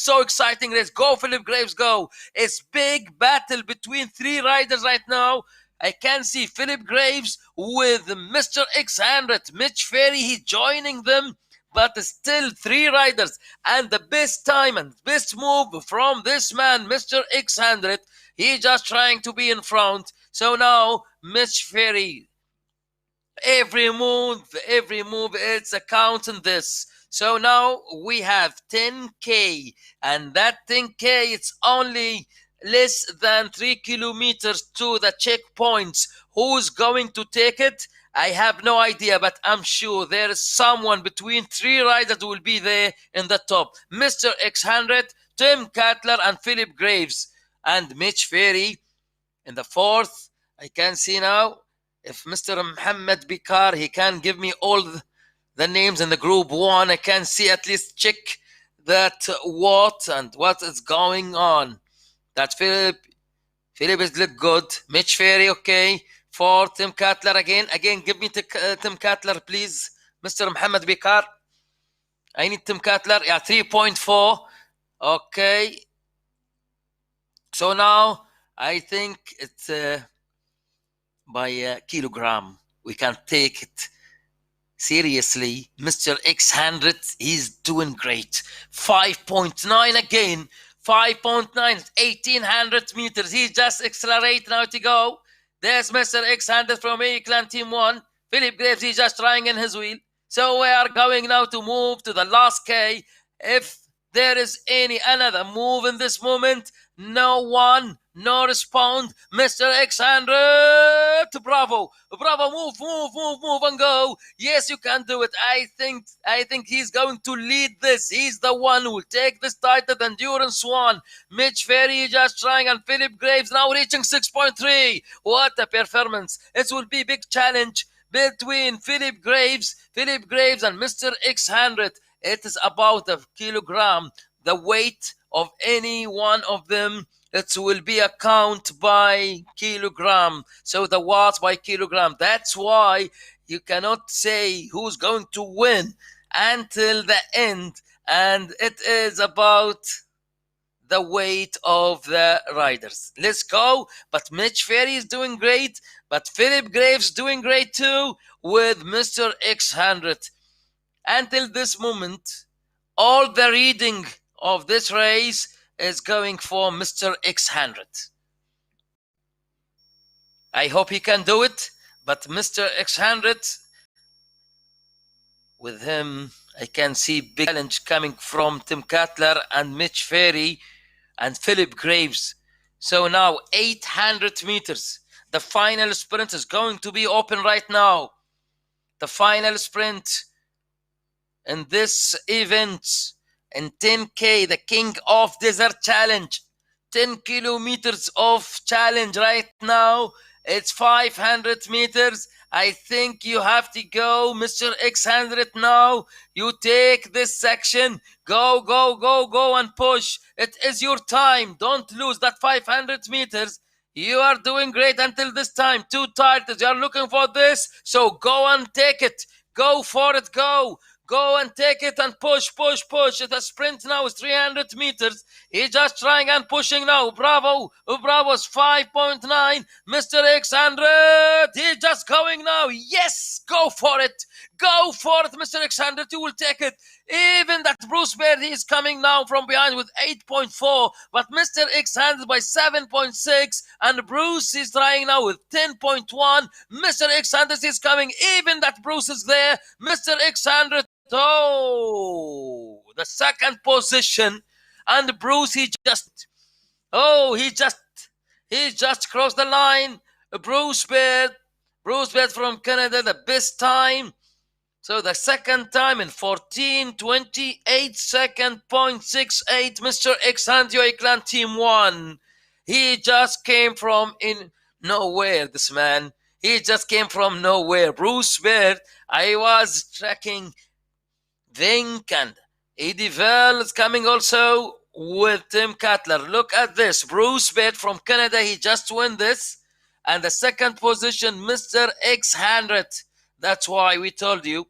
race. Go, Philip Graves, go. It's big battle between 3 riders right now. I can see Philip Graves with Mr. X100. Mitch Ferry, he's joining them. But still 3 riders. And the best time and best move from this man, Mr. X100. He's just trying to be in front. So now, Mitch Ferry, every move, it's a count in this. So now we have 10K. And that 10K, it's only less than 3 kilometers to the checkpoints. Who's going to take it? I have no idea, but I'm sure there is someone between 3 riders who will be there in the top. Mr. X100, Tim Cutler, and Philip Graves. And Mitch Ferry in the 4th. I can see now if Mr. Mohammed Bikar, he can give me all the names in the group 1. I can see, at least check that what is going on. That Philip is look good. Mitch Ferry, okay. For Tim Cutler again, give me Tim Cutler, please. Mr. Mohammed Bikar. I need Tim Cutler. Yeah, 3.4. Okay. So now I think it's by a kilogram. We can take it seriously. Mr. X100, he's doing great. 5.9 again. 5.9, 1,800 meters. He's just accelerating now to go. There's Mr. X100 from A Clan Team 1. Philip Graves, he's just trying in his wheel. So we are going now to move to the last K. If there is another move in this moment, no one, no respond. Mr. X100, bravo, move and go. Yes, you can do it. I think he's going to lead this. He's the one who will take this title, the Endurance One. Mitch Ferry just trying, and Philip Graves now reaching 6.3. What a performance. It will be a big challenge between Philip Graves and Mr. X100. It is about a kilogram. The weight of any one of them it will be a count by kilogram. So the watts by kilogram. That's why you cannot say who's going to win until the end. And it is about the weight of the riders. Let's go. But Mitch Ferry is doing great. But Philip Graves doing great too with Mr. X100. Until this moment, all the reading of this race is going for Mr. X100. I hope he can do it, but Mr. X100, with him, I can see big challenge coming from Tim Cutler and Mitch Ferry and Philip Graves. So now 800 meters. The final sprint is going to be open right now. The final sprint in this event in 10K, the King of Desert Challenge. 10 kilometers of challenge right now. It's 500 meters. I think you have to go, Mr. X100 now. You take this section. Go, go, go, go and push. It is your time. Don't lose that 500 meters. You are doing great until this time. Too tired. You are looking for this. So go and take it. Go for it. Go. Go and take it and push, push, push. The sprint now is 300 meters. He's just trying and pushing now. Bravo. Bravo's 5.9. Mr. X100. He's just going now. Yes. Go for it. Go for it, Mr. X100. You will take it. Even that Bruce Baird, he is coming now from behind with 8.4. But Mr. X100 by 7.6. And Bruce is trying now with 10.1. Mr. X100 is coming. Even that Bruce is there. Mr. X100. Oh, the second position, and Bruce, he just crossed the line. Bruce Baird from Canada, the best time. So the second time in 14:28 second, 0.68, Mr. X100 Clan Team 1. He just came from nowhere, this man. He just came from nowhere. Bruce Baird, I was tracking Vink and Eddie Val is coming also with Tim Cutler. Look at this. Bruce Baird from Canada, he just won this. And the second position, Mr. X100. That's why we told you.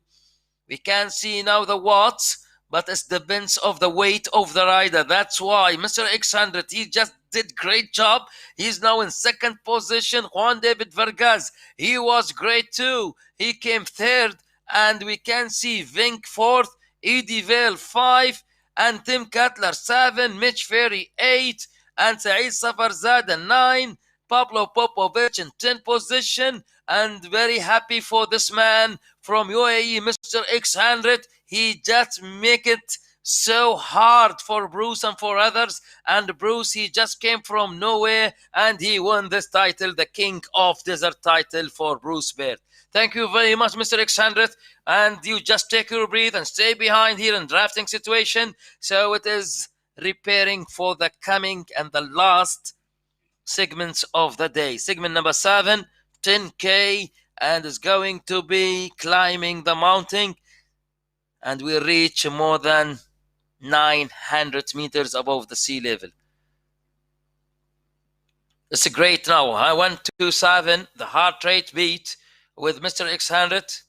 We can see now the watts, but it depends of the weight of the rider. That's why Mr. X100, he just did great job. He's now in second position. Juan David Vargas, he was great too. He came third. And we can see Vink 4th, Eddie Vale 5, and Tim Cutler 7, Mitch Ferry 8, and Saeed Safarzada 9, Pablo Popovich in 10th position. And very happy for this man from UAE, Mr. X100. He just make it so hard for Bruce and for others. And Bruce, he just came from nowhere and he won this title, the King of Desert title for Bruce Baird. Thank you very much, Mr. X100. And you just take your breath and stay behind here in drafting situation. So it is repairing for the coming and the last segments of the day. Segment number 7, 10K, and is going to be climbing the mountain. And we reach more than 900 meters above the sea level. It's great now. 127, the heart rate beat with Mr. X100.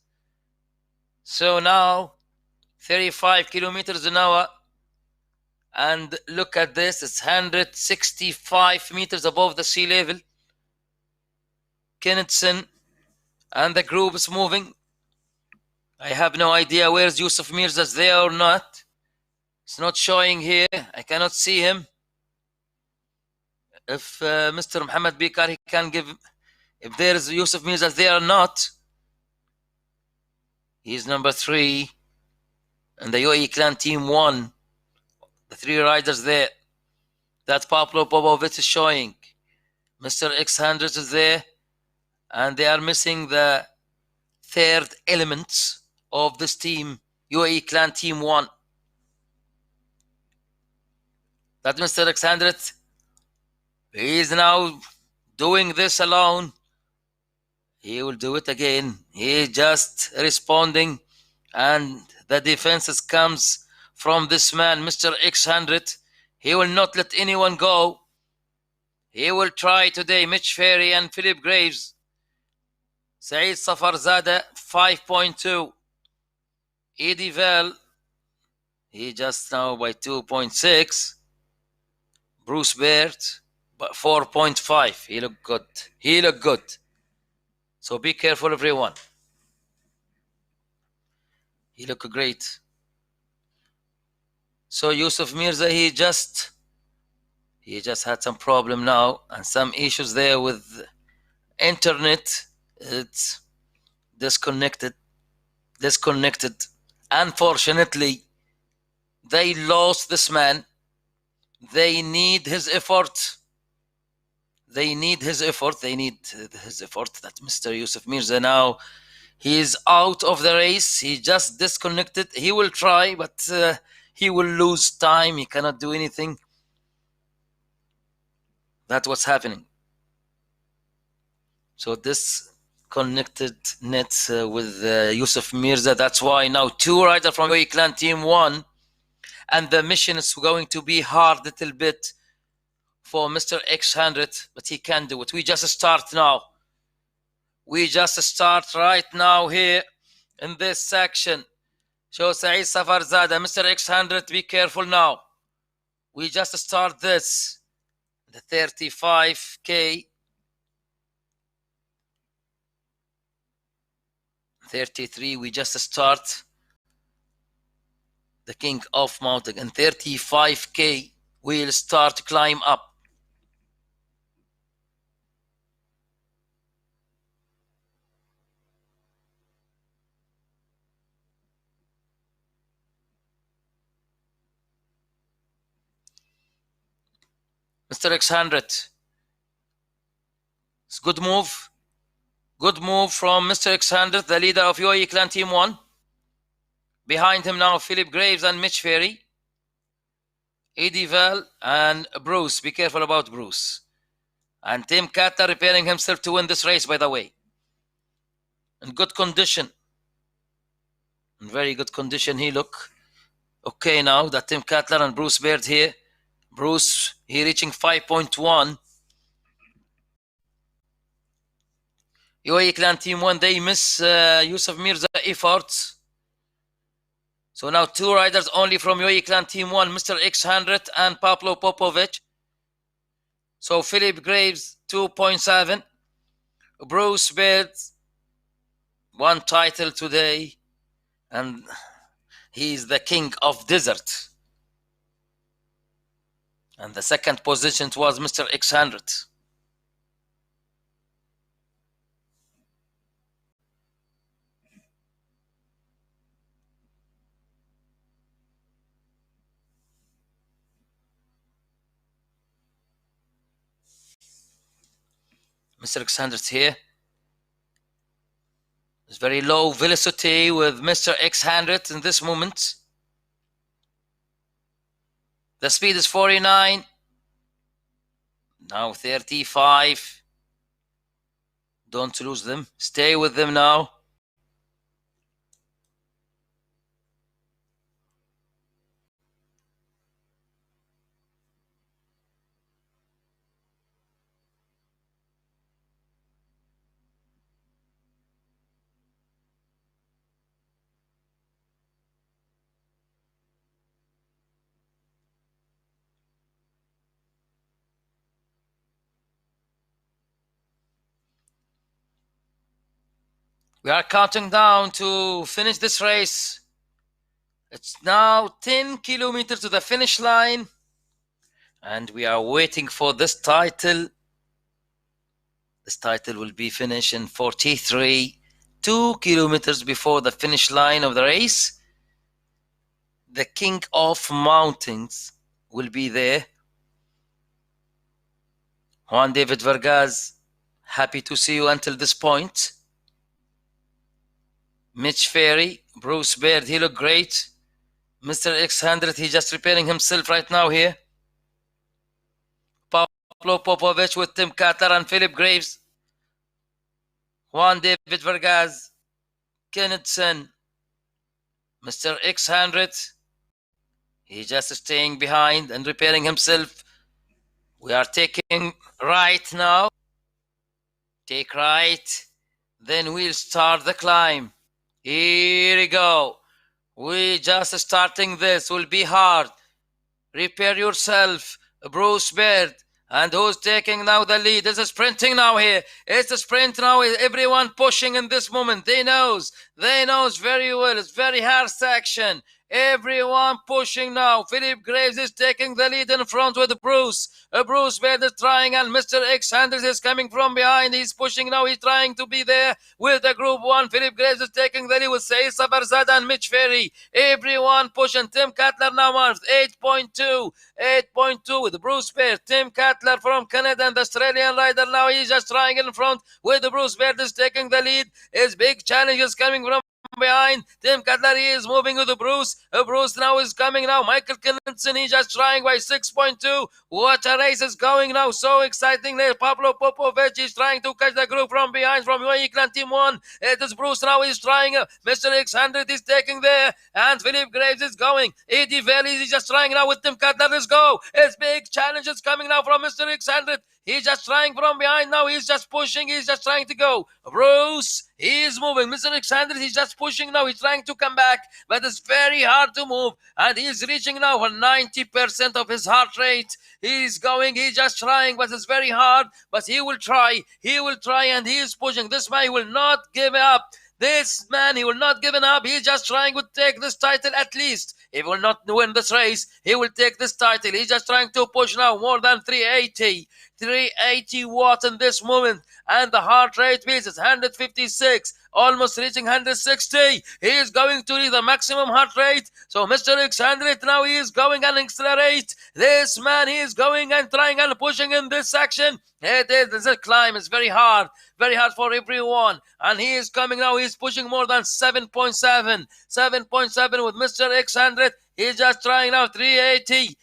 So now 35 kilometers an hour. And look at this, it's 165 meters above the sea level. Kennetson and the group is moving. I have no idea where's Yusuf Mirza's there or not. It's not showing here. I cannot see him. If Mr. Muhammad Bikar, he can give if there is Yusuf Mirza there or not. He's number 3 and the UAE Clan Team 1. The 3 riders there. That Pablo Popovich is showing. Mr. X100 is there. And they are missing the third elements of this team, UAE Clan Team 1. That Mr. X100, he is now doing this alone. He will do it again. He is just responding. And the defenses comes from this man, Mr. X100. He will not let anyone go. He will try today. Mitch Ferry and Philip Graves. Saeed Safarzada 5.2. Eddie Val, he just now by 2.6. Bruce Baird, but 4.5. He looked good. He looked good. So be careful, everyone. He looked great. So Yusuf Mirza, he just had some problem now and some issues there with internet. It's disconnected. Unfortunately, they lost this man. They need his effort. They need his effort. That Mr. Yusuf Mirza now, he is out of the race. He just disconnected. He will try, but he will lose time. He cannot do anything. That's what's happening. So this connected net with Yusuf Mirza. That's why now 2 riders from UAE Clan Team 1. And the mission is going to be hard a little bit for Mr. X100, but he can do it. We just start now. We just start right now here in this section. So Saeed Safarzada, Mr. X100, be careful now. We just start this. The 35K. 33, we just start. The king of mountain. And 35K, we'll start climb up. Mr. X100. It's good move. Good move from Mr. X100, the leader of UAE Clan Team 1. Behind him now, Philip Graves and Mitch Ferry. Eddie Val and Bruce. Be careful about Bruce. And Tim Cutler preparing himself to win this race, by the way. In good condition. In very good condition, he look. Okay now, that Tim Cutler and Bruce Baird here. Bruce, he reaching 5.1. UAE Clan Team 1, they miss Yusuf Mirza efforts. So now 2 riders only from UAE Clan Team 1, Mr. X100 and Pablo Popovic. So Philip Graves, 2.7. Bruce Baird, 1 title today. And he's the king of desert. And the second position was Mr. X100. Mr. X100 here. It's very low velocity with Mr. X100 in this moment. The speed is 49. Now 35. Don't lose them. Stay with them now. We are counting down to finish this race. It's now 10 kilometers to the finish line. And we are waiting for this title. This title will be finished in 43, 2 kilometers before the finish line of the race. The King of Mountains will be there. Juan David Vargas, happy to see you until this point. Mitch Ferry, Bruce Baird, he looked great. Mr. X100, he just preparing himself right now here. Pablo Popovic with Tim Cutler and Philip Graves. Juan David Vargas, Kennedson, Mr. X100, he just staying behind and preparing himself. We are taking right now. Take right. Then we'll start the climb. Here we go. We just starting this. Will be hard. Prepare yourself, Bruce Baird. And who's taking now the lead? It's a sprinting now here. It's a sprint now. Everyone pushing in this moment. They knows very well. It's very hard section. Everyone pushing now. Philip Graves is taking the lead in front with Bruce. Bruce Baird is trying, and Mr. X Sanders is coming from behind. He's pushing now. He's trying to be there with the group one. Philip Graves is taking the lead with Saisa Barzad and Mitch Ferry. Everyone pushing. Tim Cutler now on 8.2 with Bruce Baird. Tim Cutler from Canada and the Australian rider now. He's just trying in front with Bruce Baird is taking the lead. His big challenge is coming from behind. Tim Cutler, he is moving with Bruce. Bruce now is coming now. Michael Kinson, he's just trying by 6.2. What a race is going now. So exciting there. Pablo Popovich is trying to catch the group from behind from UAE Clan Team 1. It is Bruce now is trying. Mr. X100 is taking there. And Philip Graves is going. Eddie Valley is just trying now with Tim Cutler. Let's go. His big challenge is coming now from Mr. X100. He's just trying from behind now. He's just pushing. He's just trying to go. Bruce, he is moving. Mr. Alexander, he's just pushing now. He's trying to come back, but it's very hard to move. And he's reaching now for 90% of his heart rate. He's going. He's just trying, but it's very hard. But he will try. He will try, and he is pushing. This man, he will not give up. This man, he will not give up. He's just trying to take this title at least. He will not win this race. He will take this title. He's just trying to push now more than 380. 380 watts in this moment. And the heart rate is 156. Almost reaching 160. He is going to reach the maximum heart rate. So Mr. Alexander now he is going and accelerate. This man, he is going and trying and pushing in this section. It is a climb. It's very hard for everyone. And he is coming now. He is pushing more than 7.7. 7.7 with Mr. X100. He's just trying now 380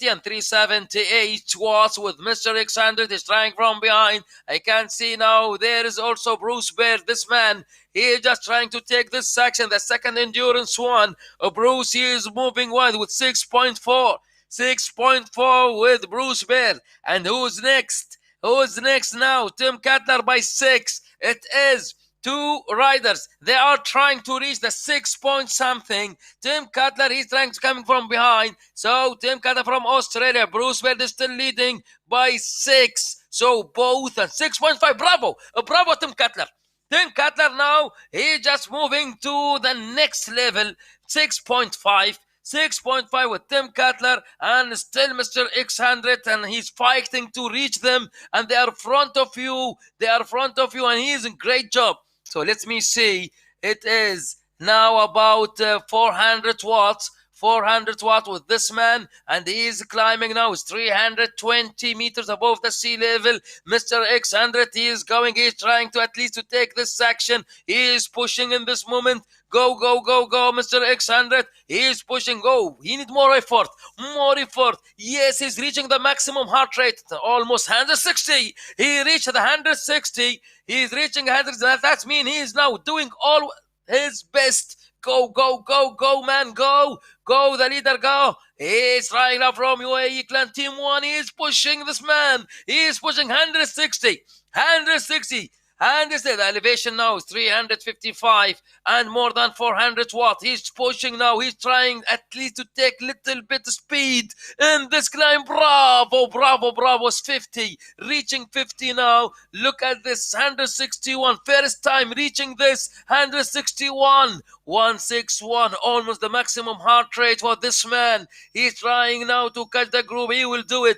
and 378 watts with Mr. X100 is trying from behind. I can see now there is also Bruce Baird. This man, he is just trying to take this section, the second endurance one. Bruce, he is moving wide with 6.4. 6.4 with Bruce Baird. And who's next? Who's next now? Tim Cutler by 6. It is two riders. They are trying to reach the 6 point something. Tim Cutler, he's trying to come from behind. So Tim Cutler from Australia. Bruce Baird is still leading by 6. So both and 6.5. Bravo. Bravo, Tim Cutler. Tim Cutler now, he's just moving to the next level. 6.5. 6.5 with Tim Cutler and still Mr. X100, and he's fighting to reach them, and they are front of you. They are front of you, and he's a great job. So let me see. It is now about 400 watts. 400 watts with this man, and he is climbing now. It's 320 meters above the sea level. Mr. X100, he is going. He's trying to at least to take this section. He is pushing in this moment. Go, go, go, go, Mr. X100. He is pushing. Go. He needs more effort. More effort. Yes, he's reaching the maximum heart rate. Almost 160. He reached the 160. He's reaching 100. That means he is now doing all his best. Go, go, go, go, man, go. Go, the leader, go. He's trying now from UAE Clan Team 1. He is pushing this man. He is pushing 160. 160. And the elevation now is 355 and more than 400 watts. He's pushing now. He's trying at least to take little bit of speed in this climb. Bravo, bravo, bravo. It's 50. Reaching 50 now. Look at this. 161. First time reaching this. 161. 161. Almost the maximum heart rate for this man. He's trying now to catch the group. He will do it.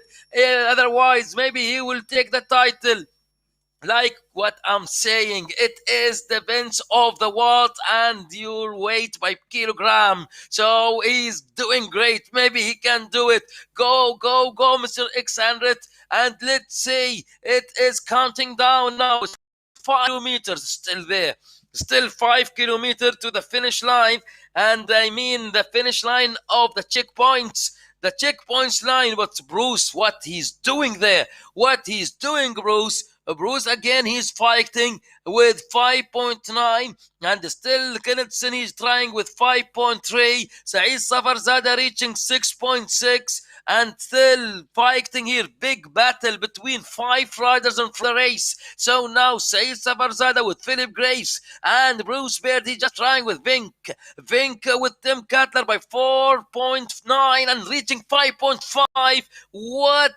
Otherwise, maybe he will take the title. Like what I'm saying, it is depends of the watt and your weight by kilogram. So he's doing great. Maybe he can do it. Go, go, go, Mr. X100. And let's see, it is counting down now. 5 kilometers still there. Still 5 kilometers to the finish line. And I mean the finish line of the checkpoints. The checkpoints line. But Bruce, what he's doing there. What he's doing, Bruce. Bruce again, he's fighting. with 5.9, and still Knudsen is trying with 5.3. Saeed Safarzada reaching 6.6, and still fighting here. Big battle between 5 riders in the race. So now Saeed Safarzada with Philip Grace and Bruce Baird. He's just trying with Vink. Vink with Tim Cutler by 4.9 and reaching 5.5. What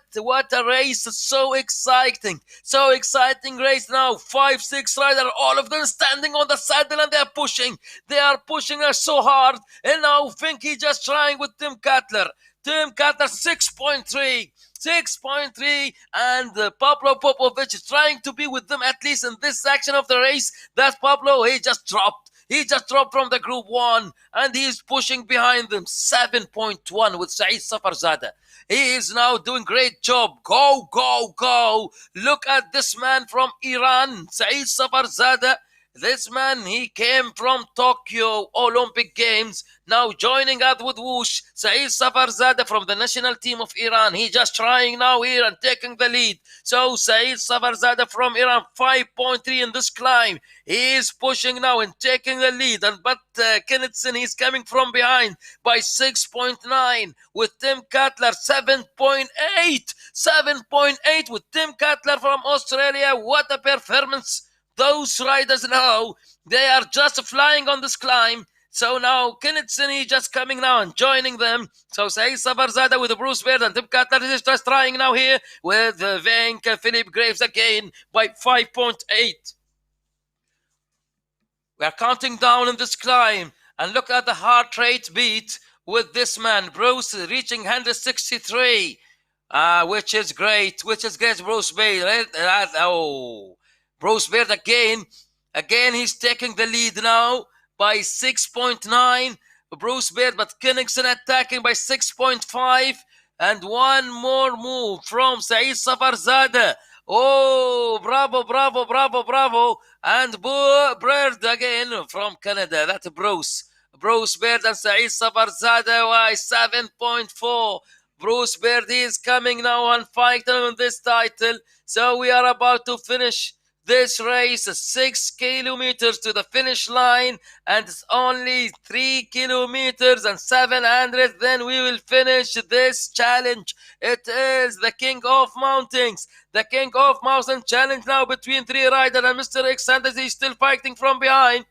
a race. So exciting. So exciting race now. 5-6 riders, all of them standing on the saddle, and they're pushing. They are pushing us so hard. And now Vink, he just trying with Tim Cutler. Tim Cutler 6.3. 6.3, and Pablo Popovich is trying to be with them at least in this section of the race. That Pablo, he just dropped. He just dropped from the Group 1, and he's pushing behind them. 7.1 with Saeed Safarzada. He is now doing great job. Go, go, go. Look at this man from Iran, Saeed Safarzada. This man, he came from Tokyo Olympic Games, now joining us with Whoosh. Saeed Safarzada from the national team of Iran. He just trying now here and taking the lead. So Saeed Safarzada from Iran, 5.3 in this climb. He is pushing now and taking the lead. But Knudsen, he's coming from behind by 6.9 with Tim Cutler, 7.8. 7.8 with Tim Cutler from Australia. What a performance. Those riders now, they are just flying on this climb. So now Knudsen, he just coming now and joining them. So Saeed Safarzada with Bruce Baird and Tim Cutler is just trying now here with Vink, Philip Graves again by 5.8. We are counting down in this climb, and look at the heart rate beat with this man, Bruce, reaching 163, which is great, Bruce Baird. Bruce Baird again he's taking the lead now by 6.9. Bruce Baird, but Knudsen attacking by 6.5. And one more move from Saeed Safarzada. Oh, bravo, bravo, bravo, bravo. And Baird again from Canada. That's Bruce. Bruce Baird and Saeed Safarzada by 7.4. Bruce Baird is coming now and fighting on this title. So we are about to finish this race, 6 kilometers to the finish line, and it's only 3 kilometers and 700. Then we will finish this challenge. It is the King of Mountains, the King of Mountain challenge now between 3 riders, and Mr. X Sanders is still fighting from behind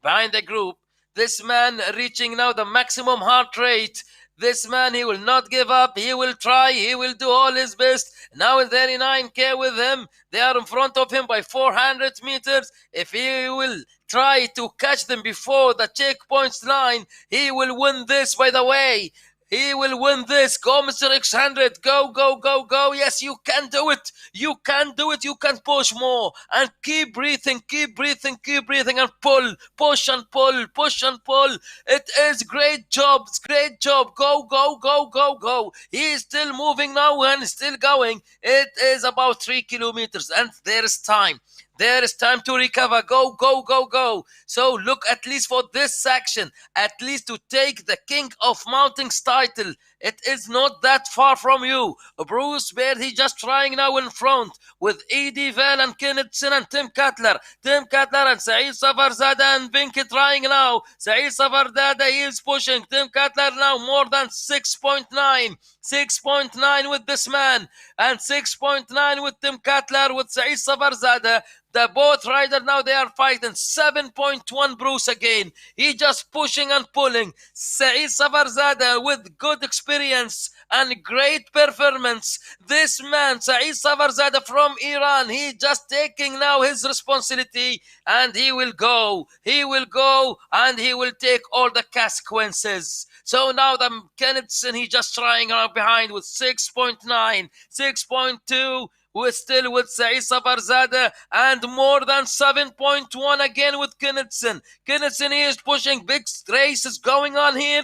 the group. This man reaching now the maximum heart rate. This man, he will not give up. He will try. He will do all his best. Now 39K with him. They are in front of him by 400 meters. If he will try to catch them before the checkpoints line, he will win this, by the way. He will win this. Go, Mr. X100. Go, go, go, go. Yes, you can do it. You can do it. You can push more. And keep breathing, keep breathing, keep breathing, and pull. Push and pull, push and pull. It is great job. It's great job. Go, go, go, go, go. He is still moving now and still going. It is about 3 kilometers, and there is time. There is time to recover. Go, go, go, go. So look at least for this section, at least to take the King of Mountains title. It is not that far from you. Bruce Baird, he's just trying now in front with Edie Val and Knudsen and Tim Cutler. Tim Cutler and Saeed Safarzada and Vink trying now. Saeed Safarzada, he is pushing. Tim Cutler now more than 6.9. 6.9 with this man. And 6.9 with Tim Cutler with Saeed Safarzada. The both riders now, they are fighting. 7.1 Bruce again. He just pushing and pulling. Saeed Safarzada with good experience and great performance. This man, Saeed Safarzada from Iran, he just taking now his responsibility, and he will go. He will go and he will take all the consequences. So now the Knudsen, he just trying around behind with 6.9, 6.2. We're still with Saeed Safarzada, and more than 7.1 again with Knudsen. Knudsen, he is pushing. Big races going on here.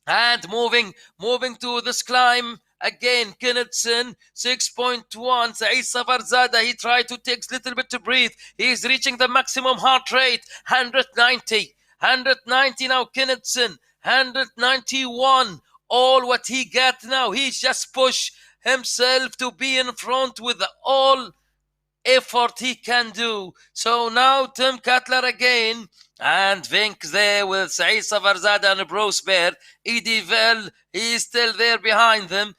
And moving to this climb. Again, Knudsen, 6.1. Saeed Safarzada, he tried to take a little bit to breathe. He is reaching the maximum heart rate, 190. 190 now, Knudsen. 191. All what he got now, he's just push himself to be in front with all effort he can do. So now Tim Cutler again, and Vink there with Saeed Savarzada and Bruce Bear. Eddie Vell, he's still there behind them,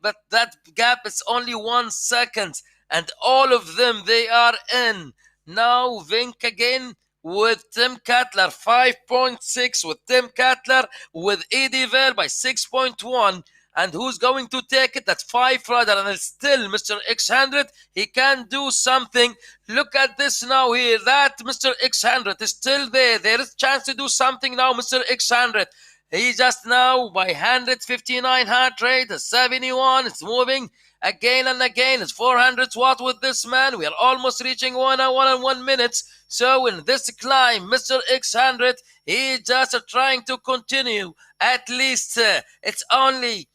but that gap is only 1 second, and all of them, they are in. Now Vink again with Tim Cutler, 5.6 with Tim Cutler, with Eddie Vell by 6.1. And who's going to take it? That's 5 rather, and still Mr. X100, he can do something. Look at this now here. That Mr. X100 is still there. There is a chance to do something now, Mr. X100. He just now by 159 heart rate, 71, it's moving again and again. It's 400 watt with this man. We are almost reaching 1 hour and 1 minute. So in this climb, Mr. X100, he just trying to continue. At least it's only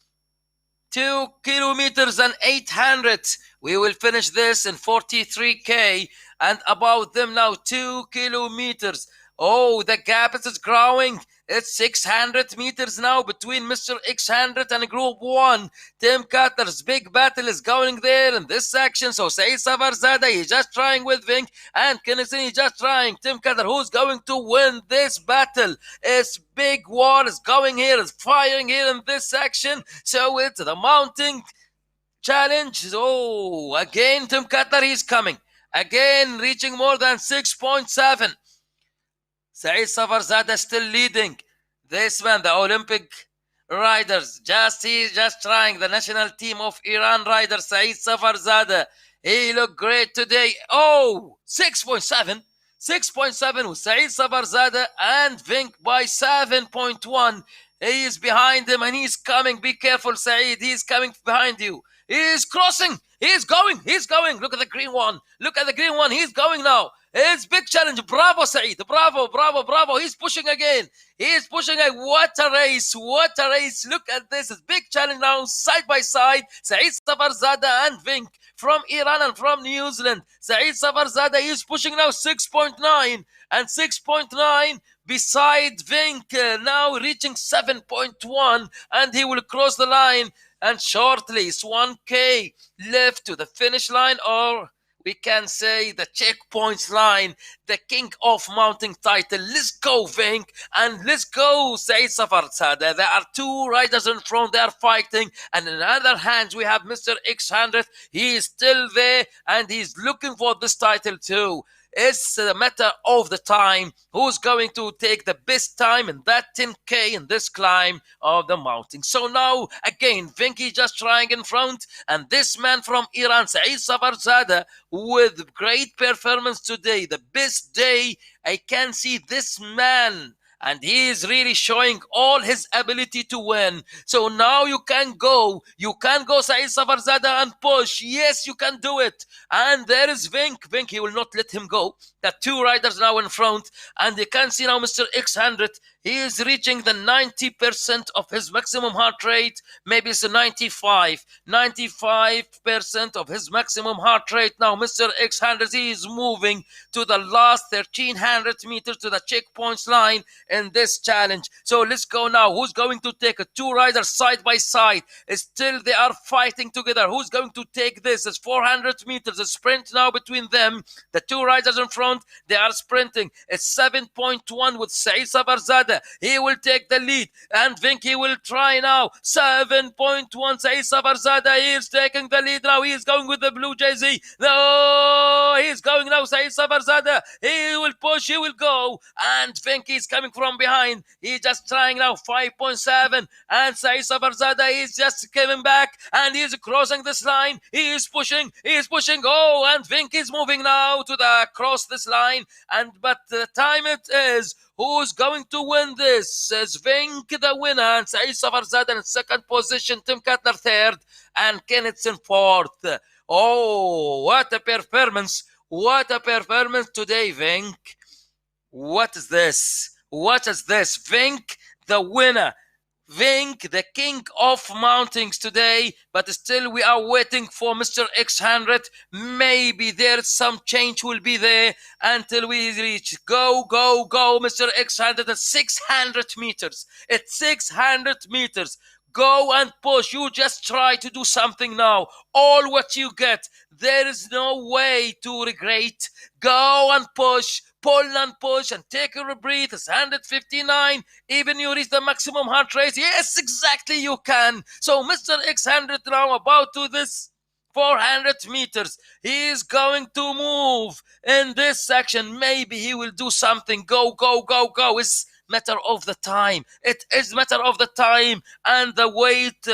2 kilometers and 800. We will finish this in 43k, and about them now 2 kilometers. Oh, the gap is growing. It's 600 meters now between Mr. X100 and Group 1. Tim Cutler's big battle is going there in this section. So Saeed Savarzada, he's just trying with Vink, and Kinnison, he's just trying. Tim Cutler, who's going to win this battle? It's big war is going here, is firing here in this section. So it's the mounting challenge. Oh, again, Tim Cutler, he's coming. Again, reaching more than 6.7. Saeed Savarzada still leading. This man, the Olympic riders, he's just trying. The national team of Iran rider, Saeed Savarzada. He looked great today. Oh, 6.7. 6.7 with Saeed Savarzada and Vink by 7.1. He is behind him and he's coming. Be careful, Saeed. He's coming behind you. He's crossing. He's going. He's going. Look at the green one. Look at the green one. He's going now. It's big challenge. Bravo, Saeed. Bravo, bravo, bravo. He's pushing again. He's pushing again. What a race. What a race. Look at this. It's big challenge now, side by side. Saeed Savarzada and Vink from Iran and from New Zealand. Saeed Savarzada is pushing now 6.9 and 6.9 beside Vink, now reaching 7.1, and he will cross the line. And shortly, it's 1k left to the finish line, or we can say the checkpoints line, the king of mountain title. Let's go, Vink, and let's go, Saeed Savarzada. There are 2 riders in front, they are fighting, and on the other hand, we have Mr. X100. He is still there, and he's looking for this title too. It's a matter of the time who's going to take the best time in that 10k in this climb of the mountain. So now again, Vinky just trying in front, and this man from Iran, Saeed Savarzada, with great performance today, the best day I can see this man. And he is really showing all his ability to win. So now you can go, Saeed Savarzada, and push. Yes, you can do it. And there is Vink. Vink, he will not let him go. The 2 riders now in front. And you can see now Mr. X100. He is reaching the 90% of his maximum heart rate. Maybe it's a 95% of his maximum heart rate. Now Mr. X100, he is moving to the last 1300 meters to the checkpoints line in this challenge. So let's go now. Who's going to take it? 2 riders side by side. Still they are fighting together. Who's going to take this? It's 400 meters. A sprint now between them. The 2 riders in front, they are sprinting. It's 7.1 with Saeed Savarzada. He will take the lead, and Vinky will try now. 7.1. Saeed Savarzada, he is taking the lead now. He is going with the blue jersey. No, he is going now. Saeed Savarzada, he will push, he will go, and Vinky is coming from behind. He's just trying now. 5.7, and Saeed Savarzada is just coming back, and he is crossing this line. He is pushing. Oh, and Vinky is moving now to the cross this line, but the time it is. Who's going to win this? Is Vink the winner, and Saeed Savarzada in second position, Tim Cutler third, and Kenneth in fourth. Oh, what a performance. What a performance today, Vink. What is this? Vink the winner. Vink, the king of mountains today, but still we are waiting for Mr. X100. Maybe there's some change will be there until we reach. Go, Mr. X100 at 600 meters. It's 600 meters. Go and push. You just try to do something now. All what you get. There is no way to regret. Go and push. Pull and push and take a breath. It's 159. Even you reach the maximum heart rate. Yes, exactly you can. So Mr. X100 now about to this 400 meters. He is going to move in this section. Maybe he will do something. Go, go, go, go. It's matter of the time. It is matter of the time and the weight.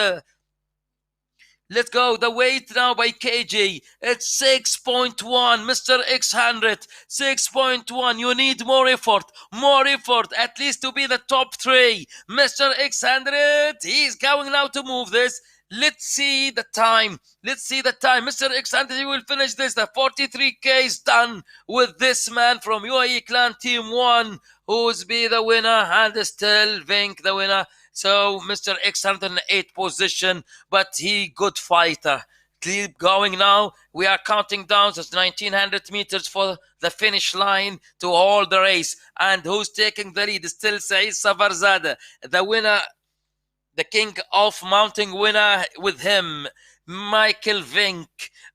Let's go. The weight now by kg. It's 6.1. Mr. X100. 6.1. You need more effort. More effort. At least to be the top three. Mr. X100. He's going now to move this. Let's see the time. Let's see the time. Mr. X100, he will finish this. The 43K is done with this man from UAE Clan Team 1, who's be the winner, and still Vink the winner. So Mr. X100 in 8th position, but he good fighter. Keep going now. We are counting down to 1900 meters for the finish line to hold the race. And who's taking the lead? Still Saeed Safarzada, the winner, the king of mountain winner with him, Michael Vink.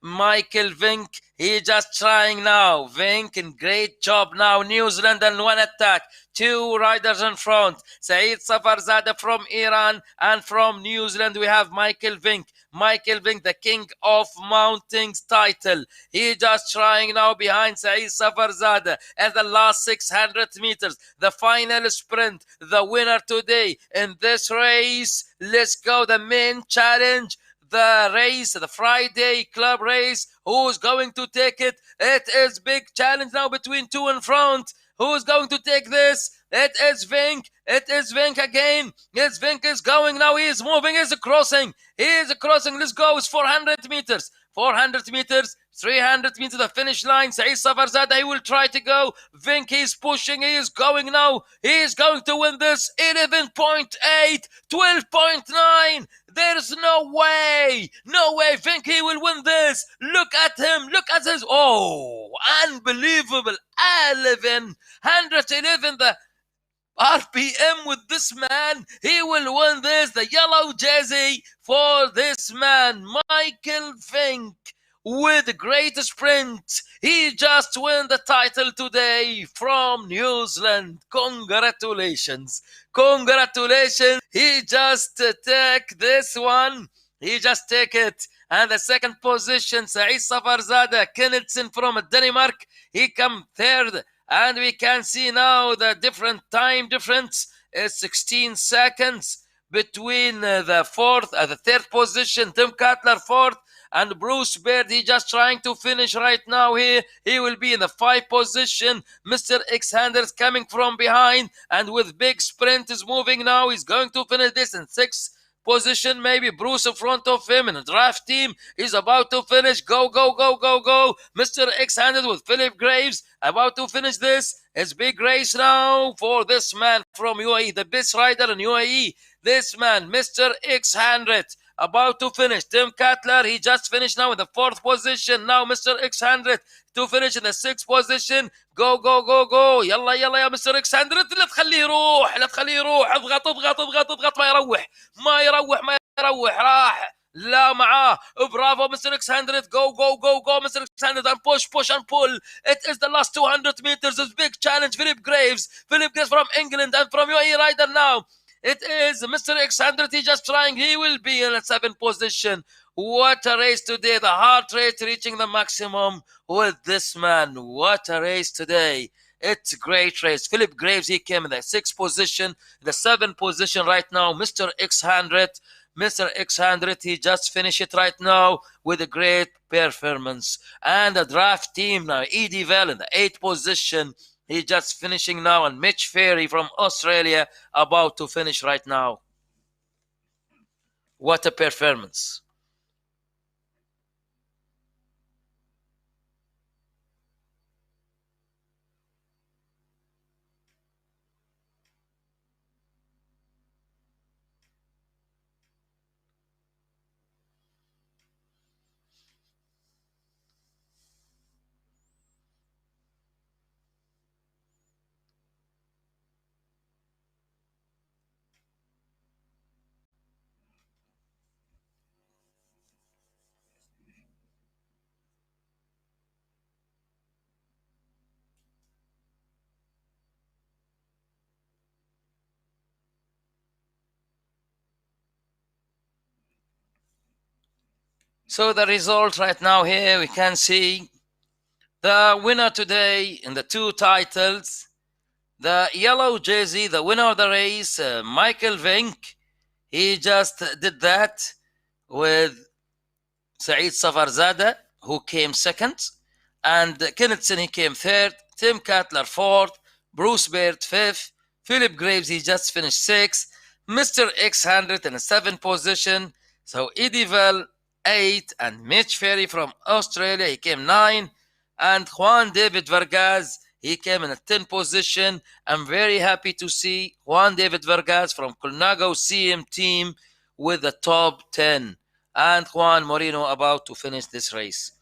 Michael Vink, he just trying now. Vink in great job now. New Zealand and one attack. Two riders in front. Saeed Safarzada from Iran, and from New Zealand we have Michael Vink. Michael Vink, the king of mountains title. He just trying now behind Saeed Safarzada at the last 600 meters. The final sprint. The winner today in this race. Let's go. The main challenge. The race, the Friday club race. Who's going to take it? It is big challenge now between two in front. Who's going to take this? It is Vink. It is Vink again. Yes, Vink is going now. He is moving. He is crossing. He is crossing. Let's go. It's 400 meters. 400 meters. 300 meters to the finish line. Saeed Safarzada, he will try to go. Vink, he's pushing. He is going now. He is going to win this. 11.8. 12.9. There's no way. No way. Vink, he will win this. Look at him. Look at his. Oh, unbelievable. 111. The RPM with this man. He will win this. The yellow jersey for this man, Michael Vink, with great sprint. He just won the title today from New Zealand. Congratulations. Congratulations. He just take this one. He just take it. And the second position, Saeed Safarzada Kennetson from Denmark. He come third. And we can see now the different time difference is 16 seconds between the third position, Tim Cutler fourth, and Bruce Baird. He just trying to finish right now here. He will be in the 5th position. Mr. X-Hander is coming from behind, and with big sprint is moving now. He's going to finish this in 6th position. Maybe Bruce in front of him in the draft team. He's about to finish. Go, go, go, go, go. Mr. X-Handed with Philip Graves about to finish this. It's big race now for this man from UAE, the best rider in UAE. This man, Mr. X-Handed, about to finish. Tim Cutler, he just finished now in the 4th position. Now Mr. X-Handed to finish in the 6th position. جو جو جو جو يلا يلا يا مستر اكسندر، لا تخليه يروح، لا تخليه يروح، اضغط اضغط اضغط اضغط، ما يروح ما يروح ما يروح، راح لا معاه. برافو مستر اكسندر. جو جو جو جو مستر اكسندر and push and pull. It is the last 200 meters. It's big challenge. Philip Graves from England and from UAE rider now. It is Mr. Alexander. He just trying. He will be in a 7th position. What a race today. The heart rate reaching the maximum with this man. What a race today. It's a great race. Philip Graves, he came in the 6th position. The 7th position right now. Mr. X100. Mr. X100, he just finished it right now with a great performance. And the draft team now. Edie Vell in the 8th position. He just finishing now, and Mitch Ferry from Australia about to finish right now. What a performance. So the result right now here, we can see the winner today in the two titles. The yellow jersey, the winner of the race, Michael Vink, he just did that with Saeed Safarzada, who came second, and Kennethson, he came third, Tim Cutler fourth, Bruce Baird fifth, Philip Graves, he just finished sixth, Mr. X Hundred in a seventh position, so Eddie Val eight, and Mitch Ferry from Australia, he came nine, and Juan David Vargas, he came in a 10th position. I'm very happy to see Juan David Vargas from Colnago CM team with the top 10, and Juan Moreno about to finish this race.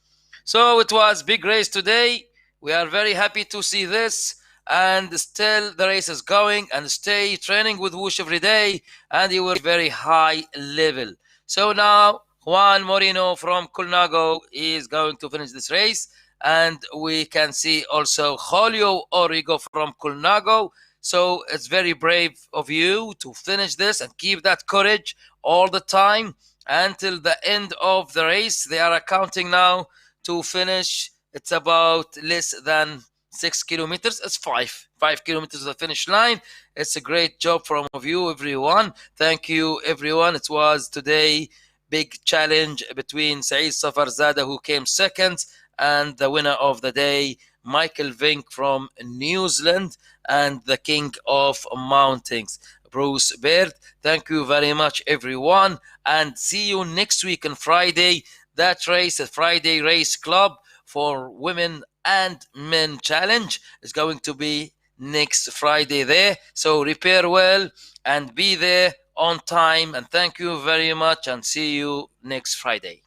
So it was big race today. We are very happy to see this, and still the race is going, and stay training with Whoosh every day, and you will be very high level. So now Juan Moreno from Colnago is going to finish this race, and we can see also Julio Origo from Colnago. So it's very brave of you to finish this and keep that courage all the time until the end of the race. They are accounting now to finish. It's about less than 6 kilometers. It's 5 kilometers to the finish line. It's a great job from you, everyone. Thank you, everyone. It was today big challenge between Saeed Safarzada, who came second, and the winner of the day, Michael Vink from New Zealand, and the king of mountains, Bruce Baird. Thank you very much, everyone, and see you next week on Friday. That race, a Friday Race Club for Women and Men Challenge, is going to be next Friday there. So prepare well and be there on time. And thank you very much, and see you next Friday.